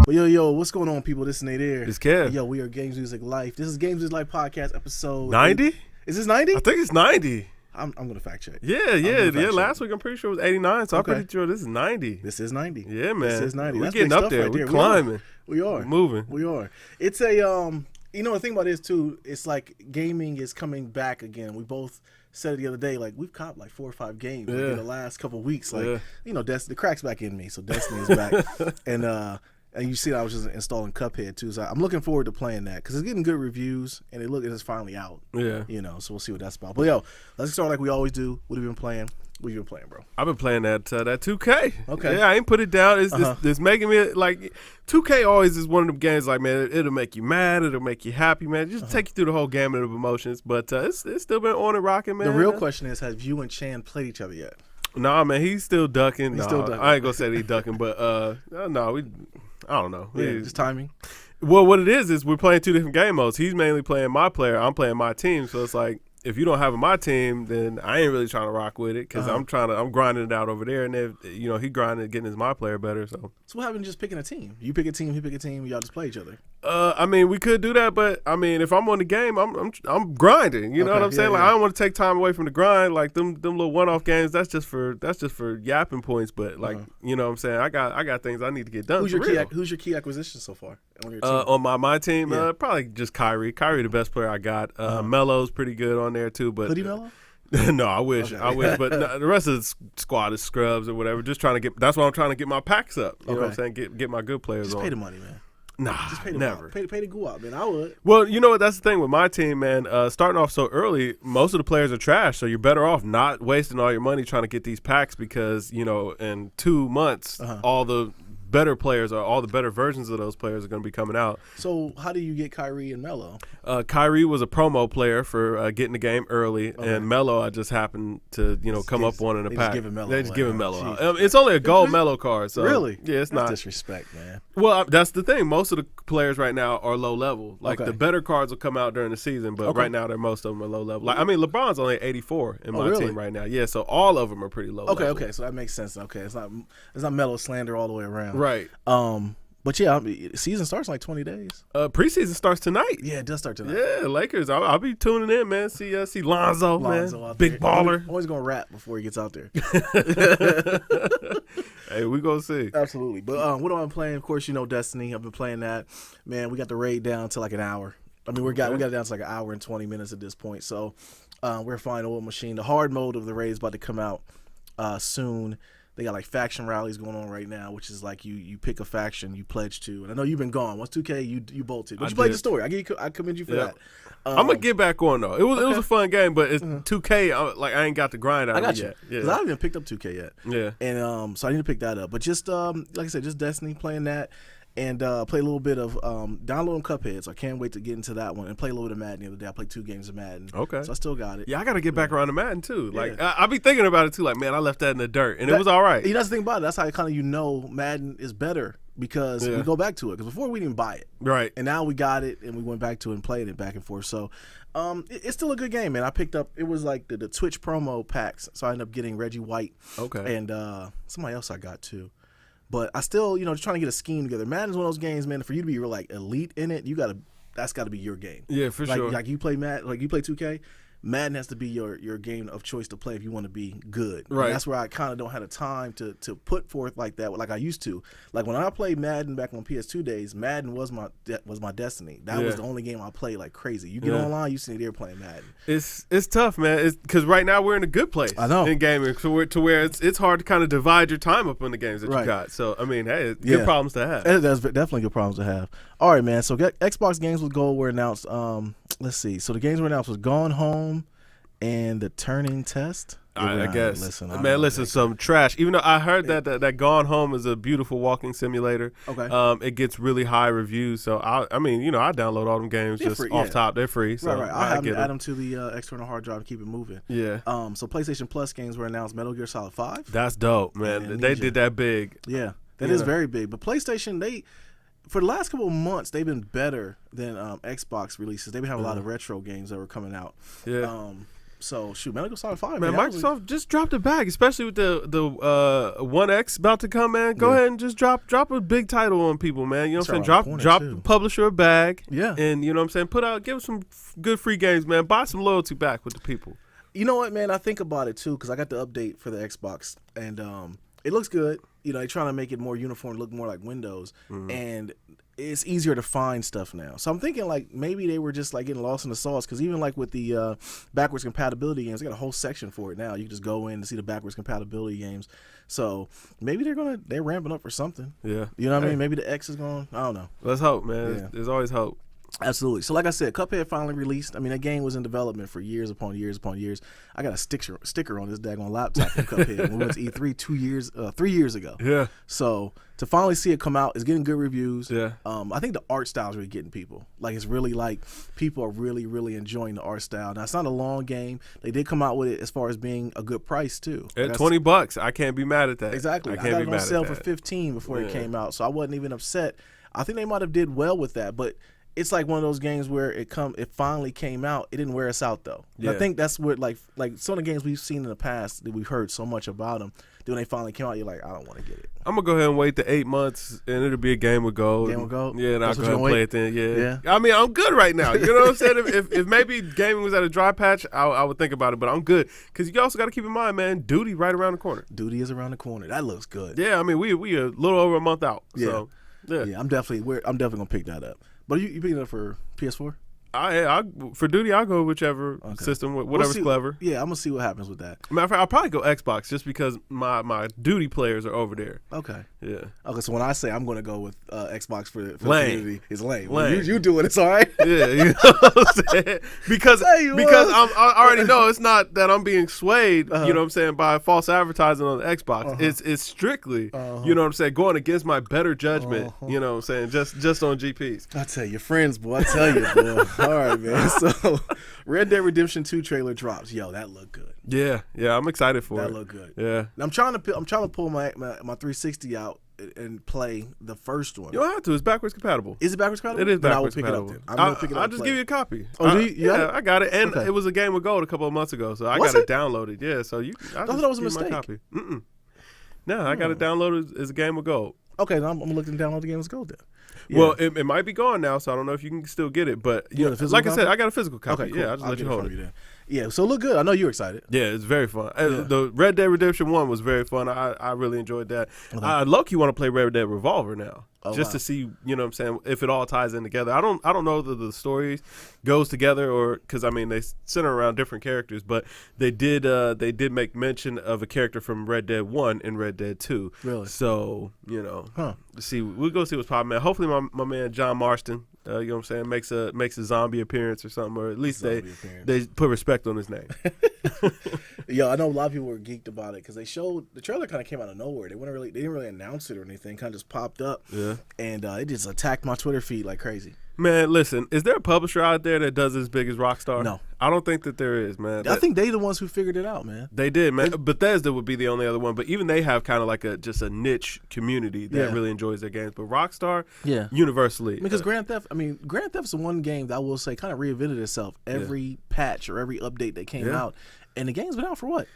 Well, yo, what's going on, people? This is Nate here. It's Kev. Yo, we are Games Music Life. This is Games Music Life podcast episode 90. Is this 90? I think it's 90. I'm gonna fact check. Yeah. Last week I'm pretty sure it was 89, so I'm pretty sure this is 90. This is 90. Yeah, man. This is 90. We're That's getting big up stuff there. right We're there. climbing. We are. We're moving. We are. It's a you know, the thing about it is too. It's like gaming is coming back again. We both said it the other day. Like we've copped like 4 or 5 games like, in the last couple of weeks. Like you know, the crack's back in me, so Destiny is back. And you see, I was just installing Cuphead too. So I'm looking forward to playing that because it's getting good reviews and it's finally out. Yeah, you know, so we'll see what that's about. But yo, let's start like we always do. What have you been playing? What have you been playing, bro? I've been playing that 2K. Okay. Yeah, I ain't put it down. It's making me like 2K always is one of them games like, man, it'll make you mad, it'll make you happy, man. Just take you through the whole gamut of emotions. But it's still been on and rocking, man. The real question is, have you and Chan played each other yet? Nah, man, he's still ducking. Still ducking. I ain't gonna say that he's ducking, but no, I don't know. Yeah, just timing. Well, what it is we're playing 2 different game modes. He's mainly playing my player. I'm playing my team. So it's like, if you don't have my team, then I ain't really trying to rock with it because I'm grinding it out over there, and if you know he grinding getting his my player better. So what happened to just picking a team? You pick a team, he pick a team, y'all just play each other. I mean, we could do that, but I mean, if I'm on the game, I'm grinding. You know what I'm saying? Like I don't want to take time away from the grind. Like them little one-off games. That's just for yapping points. But like you know what I'm saying? I got things I need to get done. Who's your key acquisition so far on your team? On my team, probably just Kyrie. Kyrie, the best player I got. Melo's pretty good on there too. But Hoodie Melo? No, I wish. But no, the rest of the squad is scrubs or whatever. Just trying to get. That's why I'm trying to get my packs up. You know what I'm saying? Get my good players just on. Pay the money, man. Nah, just pay the never. Pay to go out, man. I would. Well, you know what? That's the thing with my team, man. Starting off so early, most of the players are trash. So you're better off not wasting all your money trying to get these packs because you know in 2 months all the better players or all the better versions of those players are going to be coming out. So how do you get Kyrie and Melo? Kyrie was a promo player for getting the game early, and Melo I just happened to come up one in a pack. They just giving Melo. It's only a gold Melo card, so really, yeah, it's that's not disrespect, man. Well, that's the thing. Most of the players right now are low level. Like the better cards will come out during the season, but right now most of them are low level. Like I mean, LeBron's only 84 in my team right now. Yeah, so all of them are pretty low. Okay, so that makes sense. Okay, it's not Melo slander all the way around. Right. But yeah, season starts in like 20 days. Preseason starts tonight. Yeah, it does start tonight. Yeah, Lakers. I'll be tuning in, man. See Lonzo man, out big there. baller. Always gonna rap before he gets out there. Hey, we gonna see. Absolutely. But what am I playing? Of course, you know Destiny. I've been playing that. Man, we got the raid down to like an hour. I mean, we got it down to like an hour and 20 minutes at this point. So we're flying a War Machine. The hard mode of the raid is about to come out soon. They got like faction rallies going on right now, which is like you pick a faction you pledge to. And I know you've been gone. Once 2K, you bolted. But you played the story. I commend you for that. I'm gonna get back on though. It was a fun game, but it's 2K. I ain't got the grind out of it yet. Because I haven't even picked up 2K yet. Yeah. And so I need to pick that up. But just like I said, just Destiny, playing that. And play a little bit of downloading Cuphead, so I can't wait to get into that one and play a little bit of Madden the other day. I played 2 games of Madden. Okay. So I still got it. Yeah, I got to get back around to Madden too. Like I be thinking about it too. Like, man, I left that in the dirt, and it was all right. You know, that's the thing about it. That's how kind of Madden is better because we go back to it. Because before we didn't buy it, right? And now we got it, and we went back to it and played it back and forth. So it's still a good game, man. I picked up. It was like the Twitch promo packs, so I ended up getting Reggie White. Okay. And somebody else I got too. But I still, just trying to get a scheme together. Madden's one of those games, man. For you to be real, like elite in it, that's got to be your game. Yeah, for sure. Like you play you play 2K. Madden has to be your game of choice to play if you want to be good. Right. And that's where I kind of don't have the time to put forth like that, like I used to. Like when I played Madden back on PS2 days, Madden was my destiny. That was the only game I played like crazy. You get online, you see there playing Madden. It's tough, man. It's because right now we're in a good place. I know. In gaming, to where it's hard to kind of divide your time up in the games that you got. So I mean, hey, good problems to have. That's definitely good problems to have. All right, man. So Xbox games with gold were announced. Let's see. So the games were announced was Gone Home and the Turning Test. I guess. Listen, some trash. Even though I heard that Gone Home is a beautiful walking simulator. Okay. It gets really high reviews. So I download all them games just free, off top. They're free. So right. I have add them to the external hard drive to keep it moving. Yeah. So PlayStation Plus games were announced. Metal Gear Solid 5. That's dope, man. They did that big. Yeah, that is very big. But PlayStation, for the last couple of months, they've been better than Xbox releases. They've been having a lot of retro games that were coming out. Yeah. So shoot, Metal Gear Solid 5. Man, Man, Microsoft just dropped a bag, especially with the One X about to come, man. Go ahead and just drop a big title on people, man. You know what I'm saying? Drop the publisher a bag. Yeah. And you know what I'm saying? Give us some good free games, man. Buy some loyalty back with the people. You know what, man? I think about it too because I got the update for the Xbox and it looks good. You know, they're trying to make it more uniform, look more like Windows, and it's easier to find stuff now. So I'm thinking like maybe they were just like getting lost in the sauce because even like with the backwards compatibility games, they got a whole section for it now. You can just go in to see the backwards compatibility games. So maybe they're ramping up for something. Yeah, you know what I mean? Maybe the X is going. I don't know. Let's hope, man. Yeah. There's always hope. Absolutely. So like I said, Cuphead finally released. I mean, that game was in development for years upon years upon years. I got a sticker on this daggone laptop from Cuphead when we went to E3 3 years ago. Yeah. So to finally see it come out, it's getting good reviews. Yeah. I think the art style is really getting people. Like it's really like people are really, really enjoying the art style. Now it's not a long game. They did come out with it as far as being a good price too. At $20, I can't be mad at that. Exactly. I got it on sale for $15 before it came out, so I wasn't even upset. I think they might have did well with that, but it's like one of those games where it finally came out. It didn't wear us out though. Yeah. I think that's what like some of the games we've seen in the past that we've heard so much about them. Then when they finally came out, you're like, I don't want to get it. I'm gonna go ahead and wait the 8 months, and it'll be a game with gold. Game with gold. Yeah, and I'll go ahead and play it then. Yeah. I mean, I'm good right now. You know what I'm saying? If maybe gaming was at a dry patch, I would think about it. But I'm good because you also got to keep in mind, man, Duty right around the corner. Duty is around the corner. That looks good. Yeah, I mean, we a little over a month out. Yeah. So, yeah. I'm definitely gonna pick that up. But you picking it up for PS4? For Duty, I'll go whichever system, whatever's clever. Yeah, I'm gonna see what happens with that. Matter of fact, I'll probably go Xbox just because my Duty players are over there. Okay. Yeah. Okay, so when I say I'm gonna go with Xbox for lame. it's lame. You do it, it's all right. Yeah, you know what I'm saying? Because I already know it's not that I'm being swayed. You know what I'm saying, by false advertising on the Xbox. It's strictly you know what I'm saying, going against my better judgment. You know what I'm saying, just on GPs. I tell you, your friends, boy. I tell you, boy. All right, man. So, Red Dead Redemption 2 trailer drops. Yo, that looked good. Yeah, I'm excited for it. That looked good. Yeah. I'm trying to pull my 360 out and play the first one. You don't have to. It's backwards compatible. Is it backwards compatible? It is backwards compatible. I'll just give you a copy. Oh, I got it, and it was a game with gold a couple of months ago, so I got it downloaded. Yeah, so I thought that was a mistake. Copy. No, I got it downloaded as a game with gold. Okay, then I'm looking to download the game with gold then. Yeah. Well, it might be gone now, so I don't know if you can still get it. But like I said, I got a physical copy. Okay, cool. Yeah, I'll just let you hold it. Yeah, so it looked good. I know you're excited. Yeah, it's very fun. Yeah. The Red Dead Redemption 1 was very fun. I really enjoyed that. Okay. I low-key want to play Red Dead Revolver now. To see, you know what I'm saying, if it all ties in together. I don't know that the story goes together, or because I mean they center around different characters, but they did make mention of a character from Red Dead 1 and Red Dead 2. Really? So, you know, we'll go see what's popping, man. Hopefully my man John Marston, you know what I'm saying, makes a zombie appearance or something, or at least they put respect on his name. Yo, I know a lot of people were geeked about it because the trailer kind of came out of nowhere. They didn't really announce it or anything. Kind of just popped up. Yeah. And it just attacked my Twitter feed like crazy. Man, listen, is there a publisher out there that does as big as Rockstar? No. I don't think that there is, man. I think they the ones who figured it out, man. They did, man. Bethesda would be the only other one, but even they have kind of like just a niche community that really enjoys their games. But Rockstar, universally. Because Grand Theft is the one game that I will say kind of reinvented itself every patch or every update that came out. And the game's been out for what,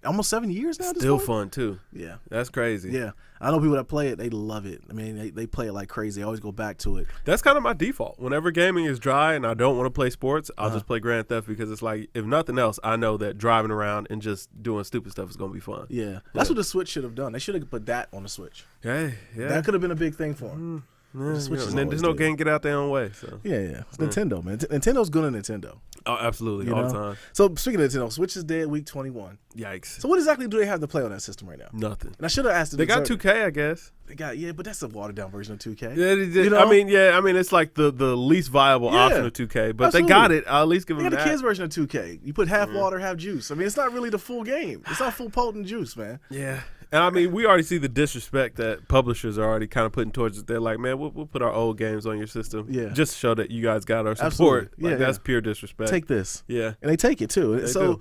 almost 7 years now? Still fun, too. Yeah. That's crazy. Yeah. I know people that play it, they love it. I mean, they play it like crazy. They always go back to it. That's kind of my default. Whenever gaming is dry and I don't want to play sports, I'll just play Grand Theft because it's like, if nothing else, I know that driving around and just doing stupid stuff is going to be fun. Yeah. That's what the Switch should have done. They should have put that on the Switch. Hey, yeah. That could have been a big thing for them. There's no game get out their own way. So. Yeah. It's Nintendo, man. Nintendo's good at Nintendo. Oh, absolutely. All the time. So, speaking of Nintendo, Switch is dead week 21. Yikes. So, what exactly do they have to play on that system right now? Nothing. And I should have asked. They got 2K, I guess. They got, but that's a watered down version of 2K. Yeah, you know? I mean, it's like the least viable option of 2K, but they got it. I'll at least give them that. They got the kids version of 2K. You put half water, half juice. I mean, it's not really the full game. It's not full potent juice, man. Yeah. And I mean, we already see the disrespect that publishers are already kind of putting towards it. They're like, man, we'll put our old games on your system, just to show that you guys got our support. Like, that's pure disrespect. Take this, and they take it too. They do.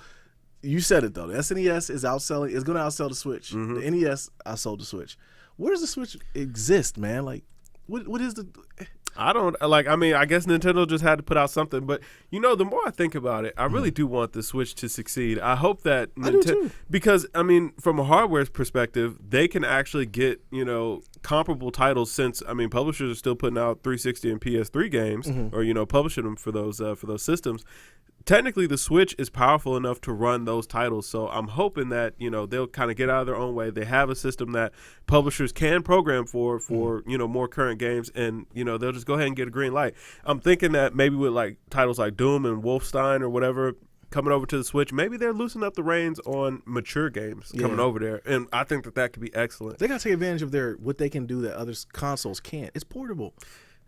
You said it though. The SNES is outselling. It's going to outsell the Switch. The NES outsold the Switch. Where does the Switch exist, man? Like, what is the? I don't like. I mean, I guess Nintendo just had to put out something. But the more I think about it, I really do want the Switch to succeed. I hope that because I mean, from a hardware perspective, they can actually get comparable titles. Since I mean, publishers are still putting out 360 and PS3 games, or publishing them for those systems. Technically, the Switch is powerful enough to run those titles, so I'm hoping that they'll kind of get out of their own way. They have a system that publishers can program for more current games, and they'll just go ahead and get a green light. I'm thinking that maybe with like titles like Doom and Wolfenstein or whatever coming over to the Switch, maybe they're loosening up the reins on mature games coming over there, and I think that could be excellent. They got to take advantage of what they can do that other consoles can't. It's portable.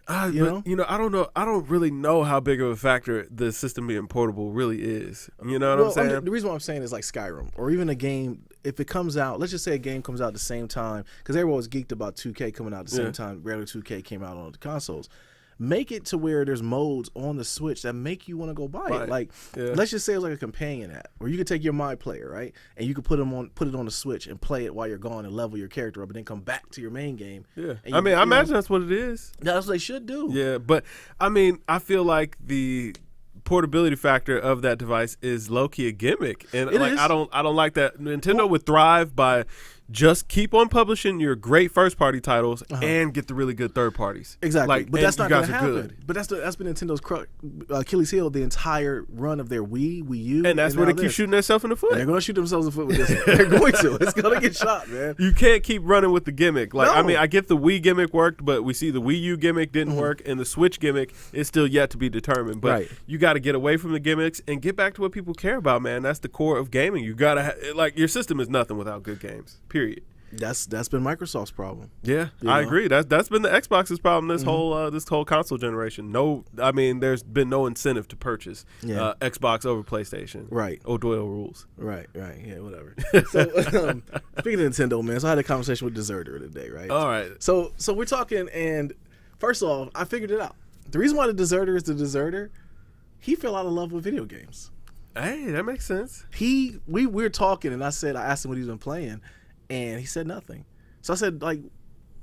I don't know. I don't really know how big of a factor the system being portable really is. You know what I'm saying? The reason why I'm saying is like Skyrim or even a game, if it comes out, let's just say a game comes out at the same time, because everyone was geeked about 2K coming out at the same time regular 2K came out on the consoles. Make it to where there's modes on the Switch that make you want to go buy it. Like, let's just say it's like a companion app where you could take your My Player, right, and you could put it on the Switch and play it while you're gone and level your character up, and then come back to your main game. Yeah, I mean, I imagine that's what it is. That's what they should do. Yeah, but I mean, I feel like the portability factor of that device is low key a gimmick, and I don't like that. Nintendo would thrive by just keep on publishing your great first party titles and get the really good third parties. Exactly, but that's not going to happen. But that's been Nintendo's Achilles heel the entire run of their Wii U, and that's where they keep shooting themselves in the foot. And they're going to shoot themselves in the foot with this. They're going to. It's going to get shot, man. You can't keep running with the gimmick. Like, I mean, I get the Wii gimmick worked, but we see the Wii U gimmick didn't work, and the Switch gimmick is still yet to be determined. But you got to get away from the gimmicks and get back to what people care about, man. That's the core of gaming. You got to like your system is nothing without good games. Period. That's been Microsoft's problem. Yeah, I agree. That's been the Xbox's problem this whole console generation. No, I mean, there's been no incentive to purchase Xbox over PlayStation. Right. O'Doyle rules. Right. Yeah, whatever. So speaking of Nintendo, man, so I had a conversation with Deserter today, right? All right. So we're talking, and first off, I figured it out. The reason why the Deserter is the Deserter, he fell out of love with video games. Hey, that makes sense. We were talking, and I asked him what he's been playing. And he said nothing. So I said, like,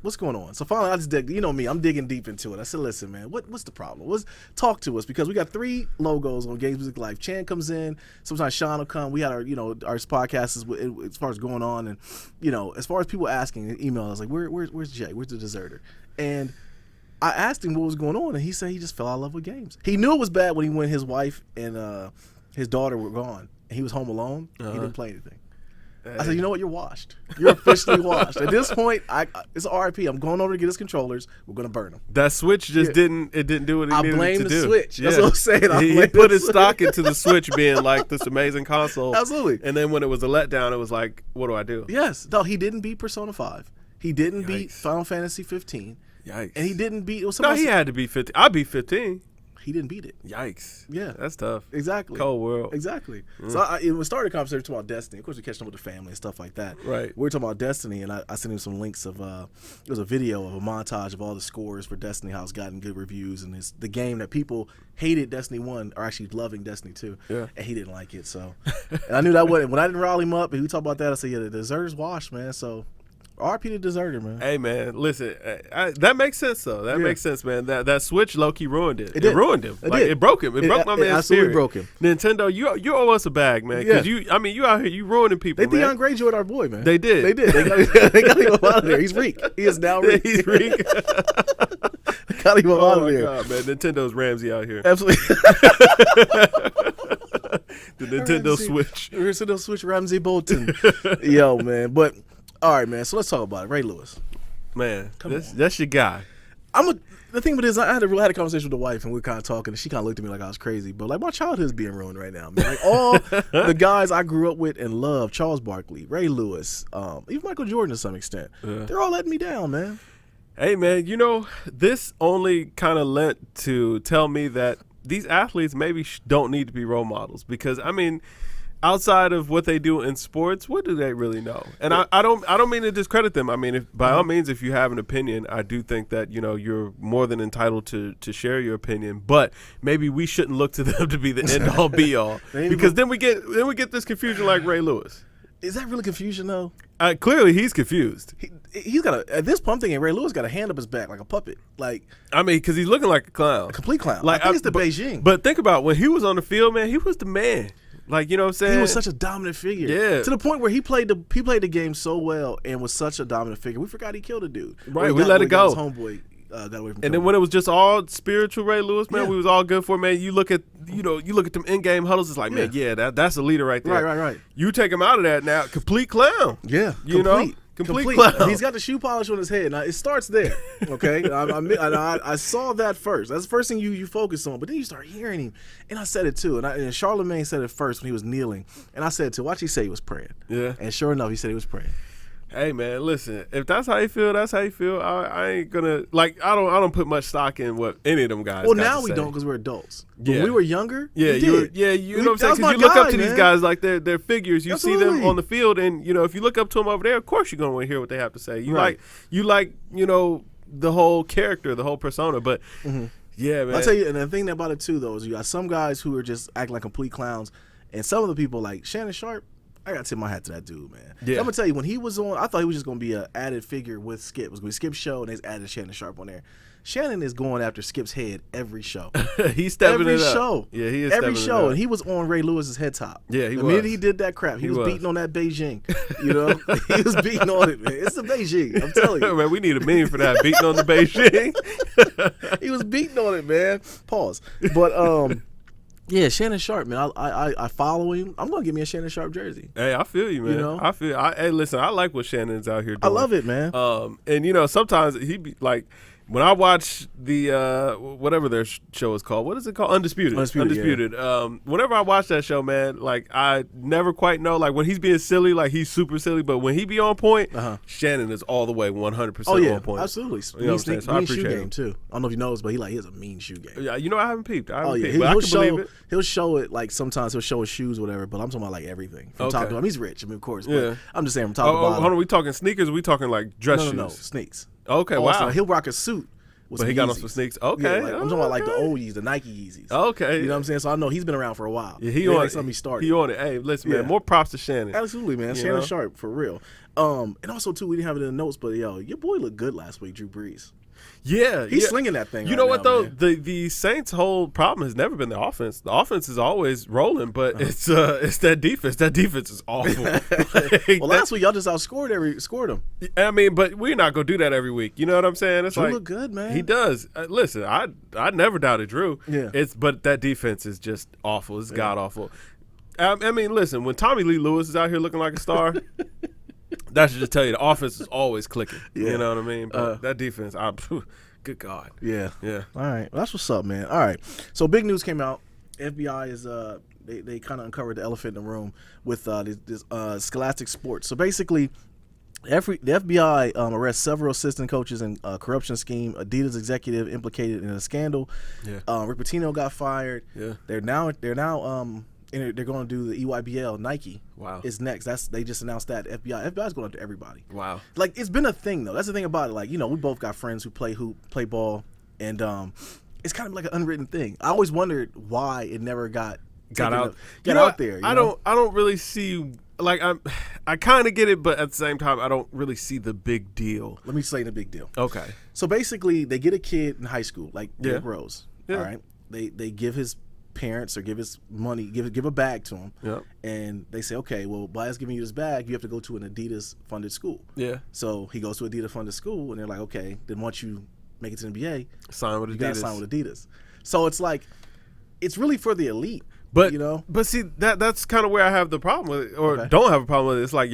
what's going on? So finally, I just me, I'm digging deep into it. I said, listen, man, what's the problem? Talk to us, because we got 3 logos on GamesMusicLyfe. Chan comes in. Sometimes Sean will come. We had our podcast as far as going on, and as far as people asking and email, I was like, where's Jay? Where's the Deserter? And I asked him what was going on, and he said he just fell out of love with games. He knew it was bad when his wife and his daughter were gone, and he was home alone. He didn't play anything. I said, you know what? You're washed. You're officially washed. At this point, it's RIP. I'm going over to get his controllers. We're going to burn them. That Switch just didn't do what it needed to do. I blame the Switch. That's what I'm saying. He put his stock into the Switch being like this amazing console. Absolutely. And then when it was a letdown, it was like, what do I do? Yes. No, he didn't beat Persona 5. He didn't beat Final Fantasy 15. Yikes. And he didn't beat... he had to beat 15. I beat 15. He didn't beat it. Yikes. Yeah. That's tough. Exactly. Cold world. Exactly. So we started a conversation talking about Destiny. Of course, we're catching up with the family and stuff like that. Right. We were talking about Destiny, and I sent him some links of, it was a video of a montage of all the scores for Destiny, how it's gotten good reviews, and it's the game that people hated Destiny 1 are actually loving Destiny 2. Yeah. And he didn't like it, so. And I knew that wasn't. When I didn't rile him up, and we talked about that, I said, yeah, the Deserter's washed, man, so. RP the Deserter, man. Hey, man, listen, that makes sense, though. That makes sense, man. That Switch low-key ruined it. It ruined him. It broke him. It broke my man's absolutely spirit. Broke him. Nintendo, you owe us a bag, man. Because you out here, you ruining people, They Theon Greyjoyed our boy, man. They did. They got him out of there. He's Reek. He is now Reek. He's Reek. Got him out of there. God, man. Nintendo's Ramsey out here. Absolutely. The Nintendo Switch. Nintendo Switch Ramsey Bolton. Yo, man. But... all right, man. So let's talk about it. Ray Lewis, man, that's your guy. The thing with this, I had a conversation with the wife, and we were kind of talking, and she kind of looked at me like I was crazy. But like my childhood is being ruined right now, man. Like all the guys I grew up with and loved, Charles Barkley, Ray Lewis, even Michael Jordan to some extent, they're all letting me down, man. Hey, man, this only kind of lent to tell me that these athletes maybe don't need to be role models, because I mean, outside of what they do in sports, what do they really know? And I don't mean to discredit them. I mean, by all means, if you have an opinion, I do think that you're more than entitled to share your opinion. But maybe we shouldn't look to them to be the end all be all, because then we get this confusion like Ray Lewis. Is that really confusion though? Clearly, he's confused. He's got at this point I'm thinking Ray Lewis got a hand up his back like a puppet. Like, I mean, because he's looking like a clown, a complete clown. Like, I think it's the Beijing. But think about when he was on the field, man. He was the man. Like, you know what I'm saying? He was such a dominant figure. Yeah. To the point where he played the game so well and was such a dominant figure. We forgot he killed a dude. Right. We let it go. His homeboy got away from. And then when it was just all spiritual Ray Lewis, man, Yeah. we was all good for, man. You look at them in-game huddles. It's like, man, that's a leader right there. Right. You take him out of that now, complete clown. Yeah, you know, complete clown. He's got the shoe polish on his head. Now it starts there. Okay, I saw that first. That's the first thing you focus on. But then you start hearing him, and I said it too. And Charlemagne said it first when he was kneeling, and I said it too. Watch, he say he was praying. Yeah. And sure enough, he said he was praying. Hey man, listen. If that's how you feel, that's how you feel. I ain't gonna I don't put much stock in what any of them guys. Well, got now to we say. don't because we're adults. But when we were younger, you know what I'm saying? Because you look up to these guys like they're figures. You see them on the field, and if you look up to them over there, of course you're gonna want to hear what they have to say. You like the whole character, the whole persona. But yeah, man. I'll tell you, and the thing about it too, though, is you got some guys who are just acting like complete clowns, and some of the people like Shannon Sharp. I gotta tip my hat to that dude, man. Yeah. I'm gonna tell you, when he was on, I thought he was just gonna be an added figure with Skip. It was gonna be Skip's show, and they added Shannon Sharp on there. Shannon is going after Skip's head every show. He's stepping every it up. show. Yeah, he is every stepping show, it up. and he was on Ray Lewis's head top. Yeah, he the was. minute he did that crap, he was beating on that Beijing. You know, he was beating on it, man. It's the Beijing. I'm telling you, man. We need a meme for that. Beating on the Beijing. He was beating on it, man. Pause. But yeah, Shannon Sharp, man. I follow him. I'm gonna get me a Shannon Sharp jersey. Hey, I feel you, man. You know? Hey, listen, I like what Shannon's out here doing. I love it, man. And sometimes he be like, when I watch the whatever their show is called, what is it called? Undisputed. Yeah. Whenever I watch that show, man, like I never quite know. Like when he's being silly, like he's super silly, but when he be on point, Shannon is all the way 100% on point. Absolutely. You know what I'm saying? So I mean appreciate shoe him game too. I don't know if you know this, but he has a mean shoe game. Yeah, I haven't peeped. I can show, believe it. He'll show it like sometimes he'll show his shoes, or whatever. But I'm talking about like everything from top to bottom. He's rich, of course. But Yeah. I'm just saying from top to bottom. Hold on, we talking sneakers? Or we talking like dress shoes? No, sneaks. Okay, Also, wow. he'll rock a suit. But he got on some sneaks. Okay. Yeah, I'm talking about like the old Yeezys, the Nike Yeezys. Okay. You know what I'm saying? So I know he's been around for a while. Yeah, he on it. Something he started. He on it. Hey, listen, man. More props to Shannon. Absolutely, man. Shannon Sharp, for real. And also too, we didn't have it in the notes, but your boy looked good last week, Drew Brees. Yeah, he's slinging that thing. You know what though? Man. The Saints' whole problem has never been the offense. The offense is always rolling, but it's that defense. That defense is awful. Well, last week y'all just scored them. I mean, but we're not gonna do that every week. You know what I'm saying? It's Drew like look good, man. He does. Listen, I never doubted Drew. Yeah. But that defense is just awful. It's god awful. I mean, listen, when Tommy Lee Lewis is out here looking like a star. That should just tell you the offense is always clicking. Yeah. You know what I mean? But that defense, good God. Yeah. Yeah. All right. Well, that's what's up, man. All right. So big news came out. FBI is they kind of uncovered the elephant in the room with this Scholastic Sports. So basically, the FBI arrests several assistant coaches in a corruption scheme. Adidas executive implicated in a scandal. Yeah. Rick Pitino got fired. Yeah. They're now they're going to do the EYBL. Nike is next. They just announced that. FBI is going after everybody. Wow. Like, it's been a thing though. That's the thing about it. Like, we both got friends who play ball, and it's kind of like an unwritten thing. I always wondered why it never got out there. I don't really see. Like I kind of get it, but at the same time, I don't really see the big deal. Let me explain the big deal. Okay. So basically, they get a kid in high school, like Derrick Rose. Yeah. All right. They give his parents or give his money, give a bag to him. Yeah. And they say, okay, well, by us giving you this bag, you have to go to an Adidas funded school. Yeah. So he goes to Adidas funded school, and they're like, okay, then once you make it to the NBA, sign with Adidas. You gotta sign with Adidas. So it's like, it's really for the elite. But but see that's kind of where I have the problem with it, or don't have a problem with it. It's like,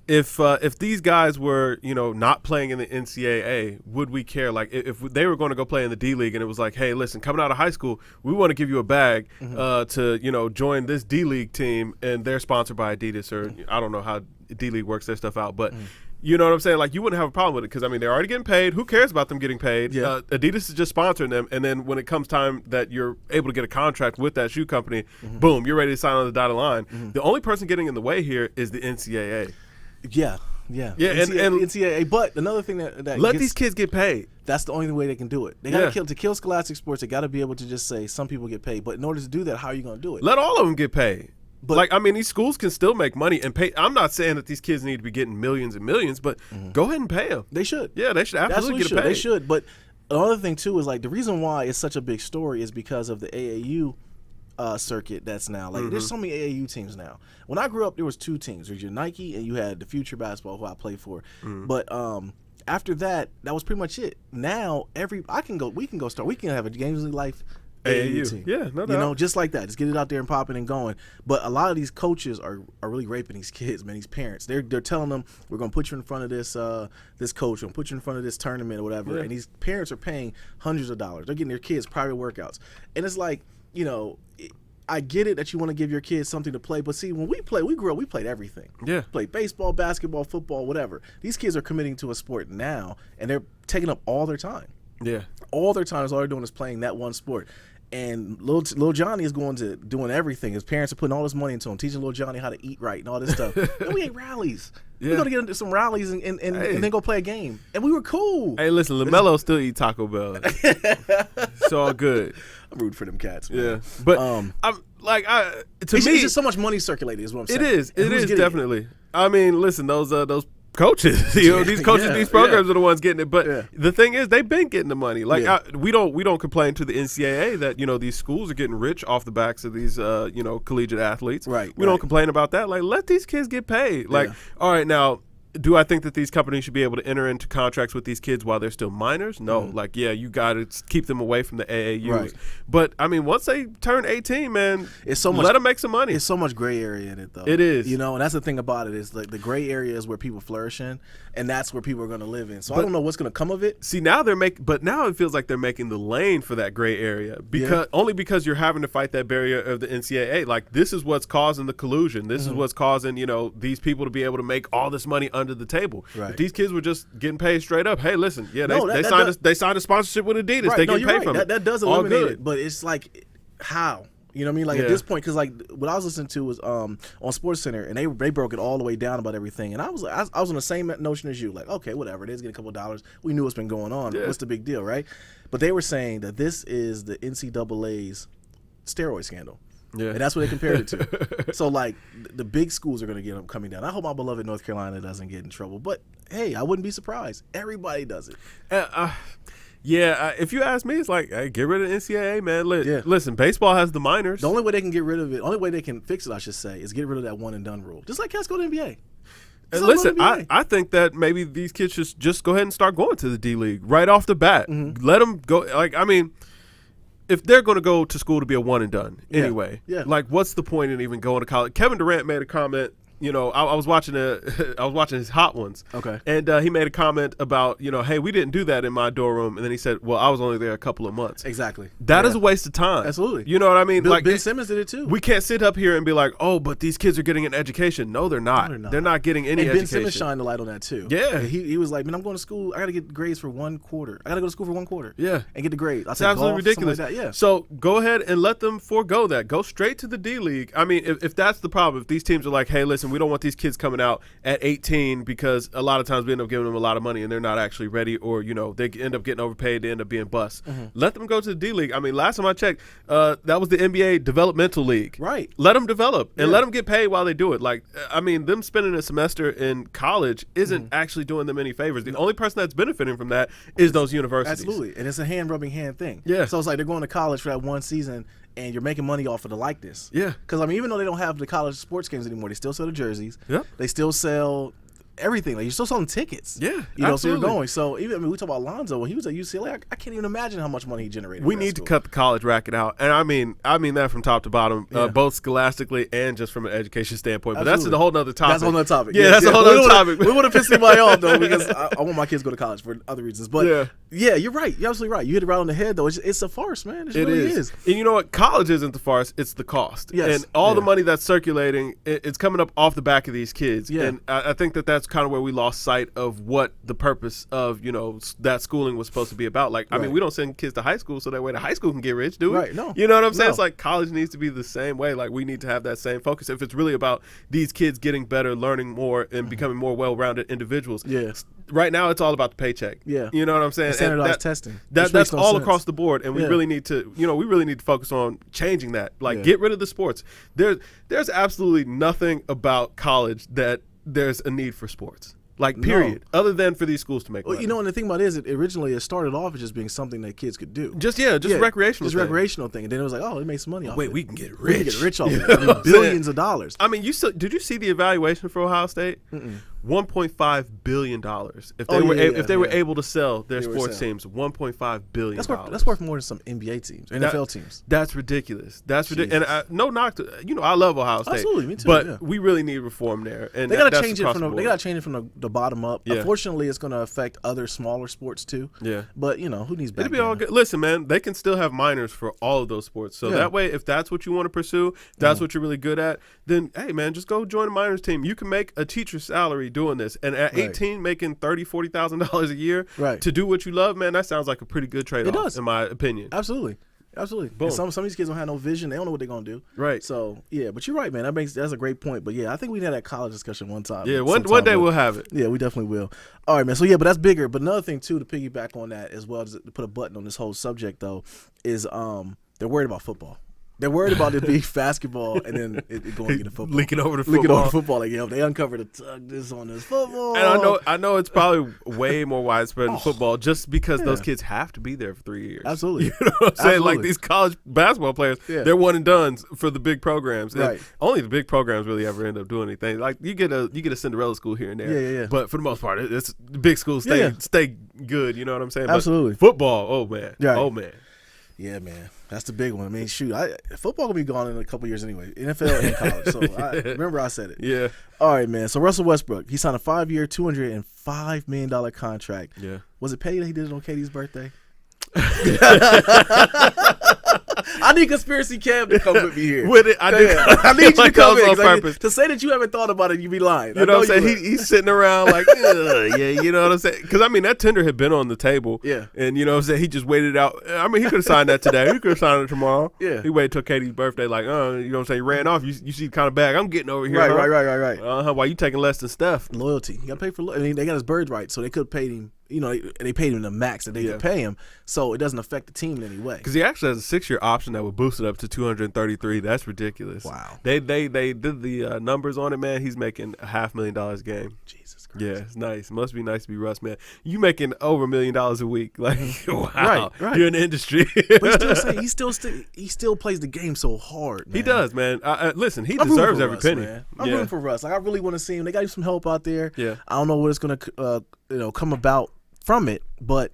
if these guys were not playing in the NCAA, would we care? Like if they were going to go play in the D League, and it was like, hey, listen, coming out of high school, we want to give you a bag to join this D League team, and they're sponsored by Adidas, or I don't know how D League works their stuff out, but. You know what I'm saying? Like, you wouldn't have a problem with it because, I mean, they're already getting paid. Who cares about them getting paid? Yeah. Adidas is just sponsoring them. And then when it comes time that you're able to get a contract with that shoe company, boom, you're ready to sign on the dotted line. The only person getting in the way here is the NCAA. Yeah. NCAA. But another thing that let these kids get paid. That's the only way they can do it. They got to kill Scholastic Sports. They got to be able to just say some people get paid. But in order to do that, how are you going to do it? Let all of them get paid. But like, I mean, these schools can still make money and pay. I'm not saying that these kids need to be getting millions and millions, but go ahead and pay them. They should. Yeah, they should absolutely get paid. They should. But another thing too is like the reason why it's such a big story is because of the AAU circuit that's now like there's so many AAU teams now. When I grew up, there was 2 teams. There's your Nike and you had the Future Basketball, who I played for. But after that was pretty much it. Now we can have a GamesMusicLyfe AAU team. Yeah, no doubt. You know, just like that. Just get it out there and popping and going. But a lot of these coaches are really raping these kids, man, these parents. They're telling them, we're going to put you in front of this coach, we're going to put you in front of this tournament or whatever. Yeah. And these parents are paying hundreds of dollars. They're getting their kids private workouts. And it's like, you know, I get it that you want to give your kids something to play, but see, when we grew up, we played everything. Yeah. Played baseball, basketball, football, whatever. These kids are committing to a sport now, and they're taking up all their time. Yeah. All their time is all they're doing is playing that one sport. And little Johnny is going to doing everything. His parents are putting all this money into him, teaching little Johnny how to eat right and all this stuff. And we ate rallies. Yeah. We're going to get into some rallies and then go play a game. And we were cool. Hey, listen, LaMelo still eat Taco Bell. It's all good. I'm rooting for them cats, man. Yeah. But I'm like, to me, it's just so much money circulating is what I'm saying. It is definitely. I mean, listen, those coaches, you know, these coaches, these programs are the ones getting it. But the thing is, they've been getting the money. Like we don't complain to the NCAA that, you know, these schools are getting rich off the backs of these you know, collegiate athletes. Right. We don't complain about that. Like, let these kids get paid. Like, all right, now, do I think that these companies should be able to enter into contracts with these kids while they're still minors? No. Like, yeah, you got to keep them away from the AAUs. Right. But, I mean, once they turn 18, man, it's so much, let them make some money. It's so much gray area in it, though. It is. You know, and that's the thing about it is like the gray area is where people flourish in, and that's where people are going to live in. So I don't know what's going to come of it. See, now now it feels like they're making the lane for that gray area only because you're having to fight that barrier of the NCAA. Like, this is what's causing the collusion. This is what's causing, you know, these people to be able to make all this money under the table. Right. If these kids were just getting paid straight up, hey, listen, they signed a sponsorship with Adidas. Right. They get paid from it. That does eliminate it, but it's like, how? You know what I mean? Like at this point, because like what I was listening to was on SportsCenter, and they broke it all the way down about everything, and I was on the same notion as you, like, okay, whatever, it is getting a couple of dollars. We knew what's been going on. Yeah. What's the big deal, right? But they were saying that this is the NCAA's steroid scandal. Yeah. And that's what they compared it to. So, like, the big schools are going to get them coming down. I hope my beloved North Carolina doesn't get in trouble. But, hey, I wouldn't be surprised. Everybody does it. If you ask me, it's like, hey, get rid of the NCAA, man. Listen, baseball has the minors. The only way they can get rid of it, only way they can fix it, I should say, is get rid of that one-and-done rule. Just like cats go to the NBA. And listen, I think that maybe these kids should just go ahead and start going to the D-League right off the bat. Let them go. Like, I mean, if they're going to go to school to be a one and done anyway, like, what's the point in even going to college? Kevin Durant made a comment. You know, I was watching his Hot Ones. Okay. And he made a comment about, you know, hey, we didn't do that in my dorm room. And then he said, well, I was only there a couple of months. Exactly. That is a waste of time. Absolutely. You know what I mean? Like Ben Simmons did it too. We can't sit up here and be like, oh, but these kids are getting an education. No, they're not. They're not getting any education. Ben Simmons shined the light on that too. Yeah. He was like, man, I'm going to school. I got to get grades for 1 quarter. I got to go to school for 1 quarter. Yeah. And get the grades. It's absolutely ridiculous. Like that. Yeah. So go ahead and let them forego that. Go straight to the D League. I mean, if that's the problem, if these teams are like, hey, listen, we don't want these kids coming out at 18 because a lot of times we end up giving them a lot of money and they're not actually ready, or, you know, they end up getting overpaid, they end up being busts. Let them go to the D League. I mean, last time I checked, that was the NBA developmental league. Right. Let them develop and let them get paid while they do it. Like, I mean, them spending a semester in college isn't actually doing them any favors. The only person that's benefiting from that is those universities. Absolutely. And it's a hand-rubbing hand thing. Yeah. So it's like they're going to college for that one season and you're making money off of the likeness. Yeah. Because, I mean, even though they don't have the college sports games anymore, they still sell the jerseys. Yep. They still sell everything. Like, you're still selling tickets. Yeah, you know, absolutely. So you're going. So even, I mean, we talk about Lonzo when he was at UCLA. I can't even imagine how much money he generated. We need to cut the college racket out, and I mean that from top to bottom, both scholastically and just from an education standpoint. Absolutely. But that's a whole other topic. That's a whole other topic. Yeah, that's a whole other topic. We would have pissed anybody off though, because I want my kids to go to college for other reasons. But yeah, you're right. You're absolutely right. You hit it right on the head though. It's a farce, man. It really is. And you know what? College isn't the farce; it's the cost. Yes. And all the money that's circulating, it's coming up off the back of these kids. Yeah. And I think that's that's kind of where we lost sight of what the purpose of, that schooling was supposed to be about. Like, I mean, we don't send kids to high school so that way the high school can get rich, do we? Right, no. You know what I'm saying? No. It's like college needs to be the same way. Like, we need to have that same focus. If it's really about these kids getting better, learning more, and becoming more well-rounded individuals. Yeah. Right now, it's all about the paycheck. Yeah. You know what I'm saying? Standardized testing. That's all across the board, and we really need to, focus on changing that. Like, get rid of the sports. There's absolutely nothing about college that there's a need for sports. Like, period. No. Other than for these schools to make money. And the thing about it is, originally it started off as just being something that kids could do. Just recreational. Just recreational thing. And then it was like, oh, it makes money off it. Wait, we can get rich. We can get rich off it. Billions of dollars. I mean, did you see the evaluation for Ohio State? $1.5 billion. If they were able to sell their sports teams, $1.5 billion. That's worth more than some NBA teams, NFL teams. That's ridiculous. That's ridiculous. And no knock to, I love Ohio State. Absolutely, me too. But we really need reform there. And they got to change it from the bottom up. Yeah. Unfortunately, it's going to affect other smaller sports too. Yeah. But who needs backgammon? It'll be all good. Listen, man, they can still have minors for all of those sports. So that way, if that's what you want to pursue, if that's what you're really good at, then hey, man, just go join a minors team. You can make a teacher's salary doing this, and at 18, making $30,000, $40,000 a year to do what you love, man, that sounds like a pretty good trade-off. It does, in my opinion. Absolutely. Boom. Some of these kids don't have no vision. They don't know what they're gonna do. Right. So but you're right, man. That's a great point. But I think we had that college discussion one time. Yeah, one day we'll have it. Yeah, we definitely will. All right, man. So but that's bigger. But another thing too, to piggyback on that as well, as to put a button on this whole subject though, is they're worried about football. They're worried about it being basketball and then it going into football. Leaking over to football. Like, they uncovered a tug this on this football. And I know it's probably way more widespread in football just because those kids have to be there for 3 years. Absolutely. You know what I'm saying? Like these college basketball players, they're one and dones for the big programs. And right. Only the big programs really ever end up doing anything. Like you get a Cinderella school here and there. Yeah. But for the most part, it's the big schools stay good. You know what I'm saying? Absolutely. But football, oh man. Right. Oh man. Yeah, man, that's the big one. I mean, shoot, football will be gone in a couple years anyway, NFL and college. So remember I said it. Yeah. All right, man. So Russell Westbrook, he signed a 5-year, $205 million contract. Yeah. Was it paid that he did it on Katie's birthday? I need Conspiracy Cam to come with me here. With it, I need you like to come in. on purpose. To say that you haven't thought about it, you be lying. You know what I'm saying? He's sitting around like, you know what I'm saying? Because, I mean, that tender had been on the table. Yeah. And, you know what I'm saying? He just waited out. I mean, he could have signed that today. He could have signed it tomorrow. Yeah. He waited till Katie's birthday like, you know what I'm saying? He ran off. You see the kind of bag I'm getting over here. Right. Why you taking less than Steph? Loyalty. You got to pay for loyalty. I mean, they got his bird right, so they could have paid him. They paid him the max that they could pay him, so it doesn't affect the team in any way. Because he actually has a 6-year option that would boost it up to 233. That's ridiculous. Wow. They did the numbers on it, man. He's making $500,000 a game. Jesus Christ. Yeah, it's nice. Must be nice to be Russ, man. You making over $1 million a week? Like, wow. Right. You're in the industry. But he still plays the game so hard, man. He does, man. Listen, he deserves every penny. Man. I'm rooting for Russ. Like, I really want to see him. They got some help out there. Yeah. I don't know what it's gonna come about from it, but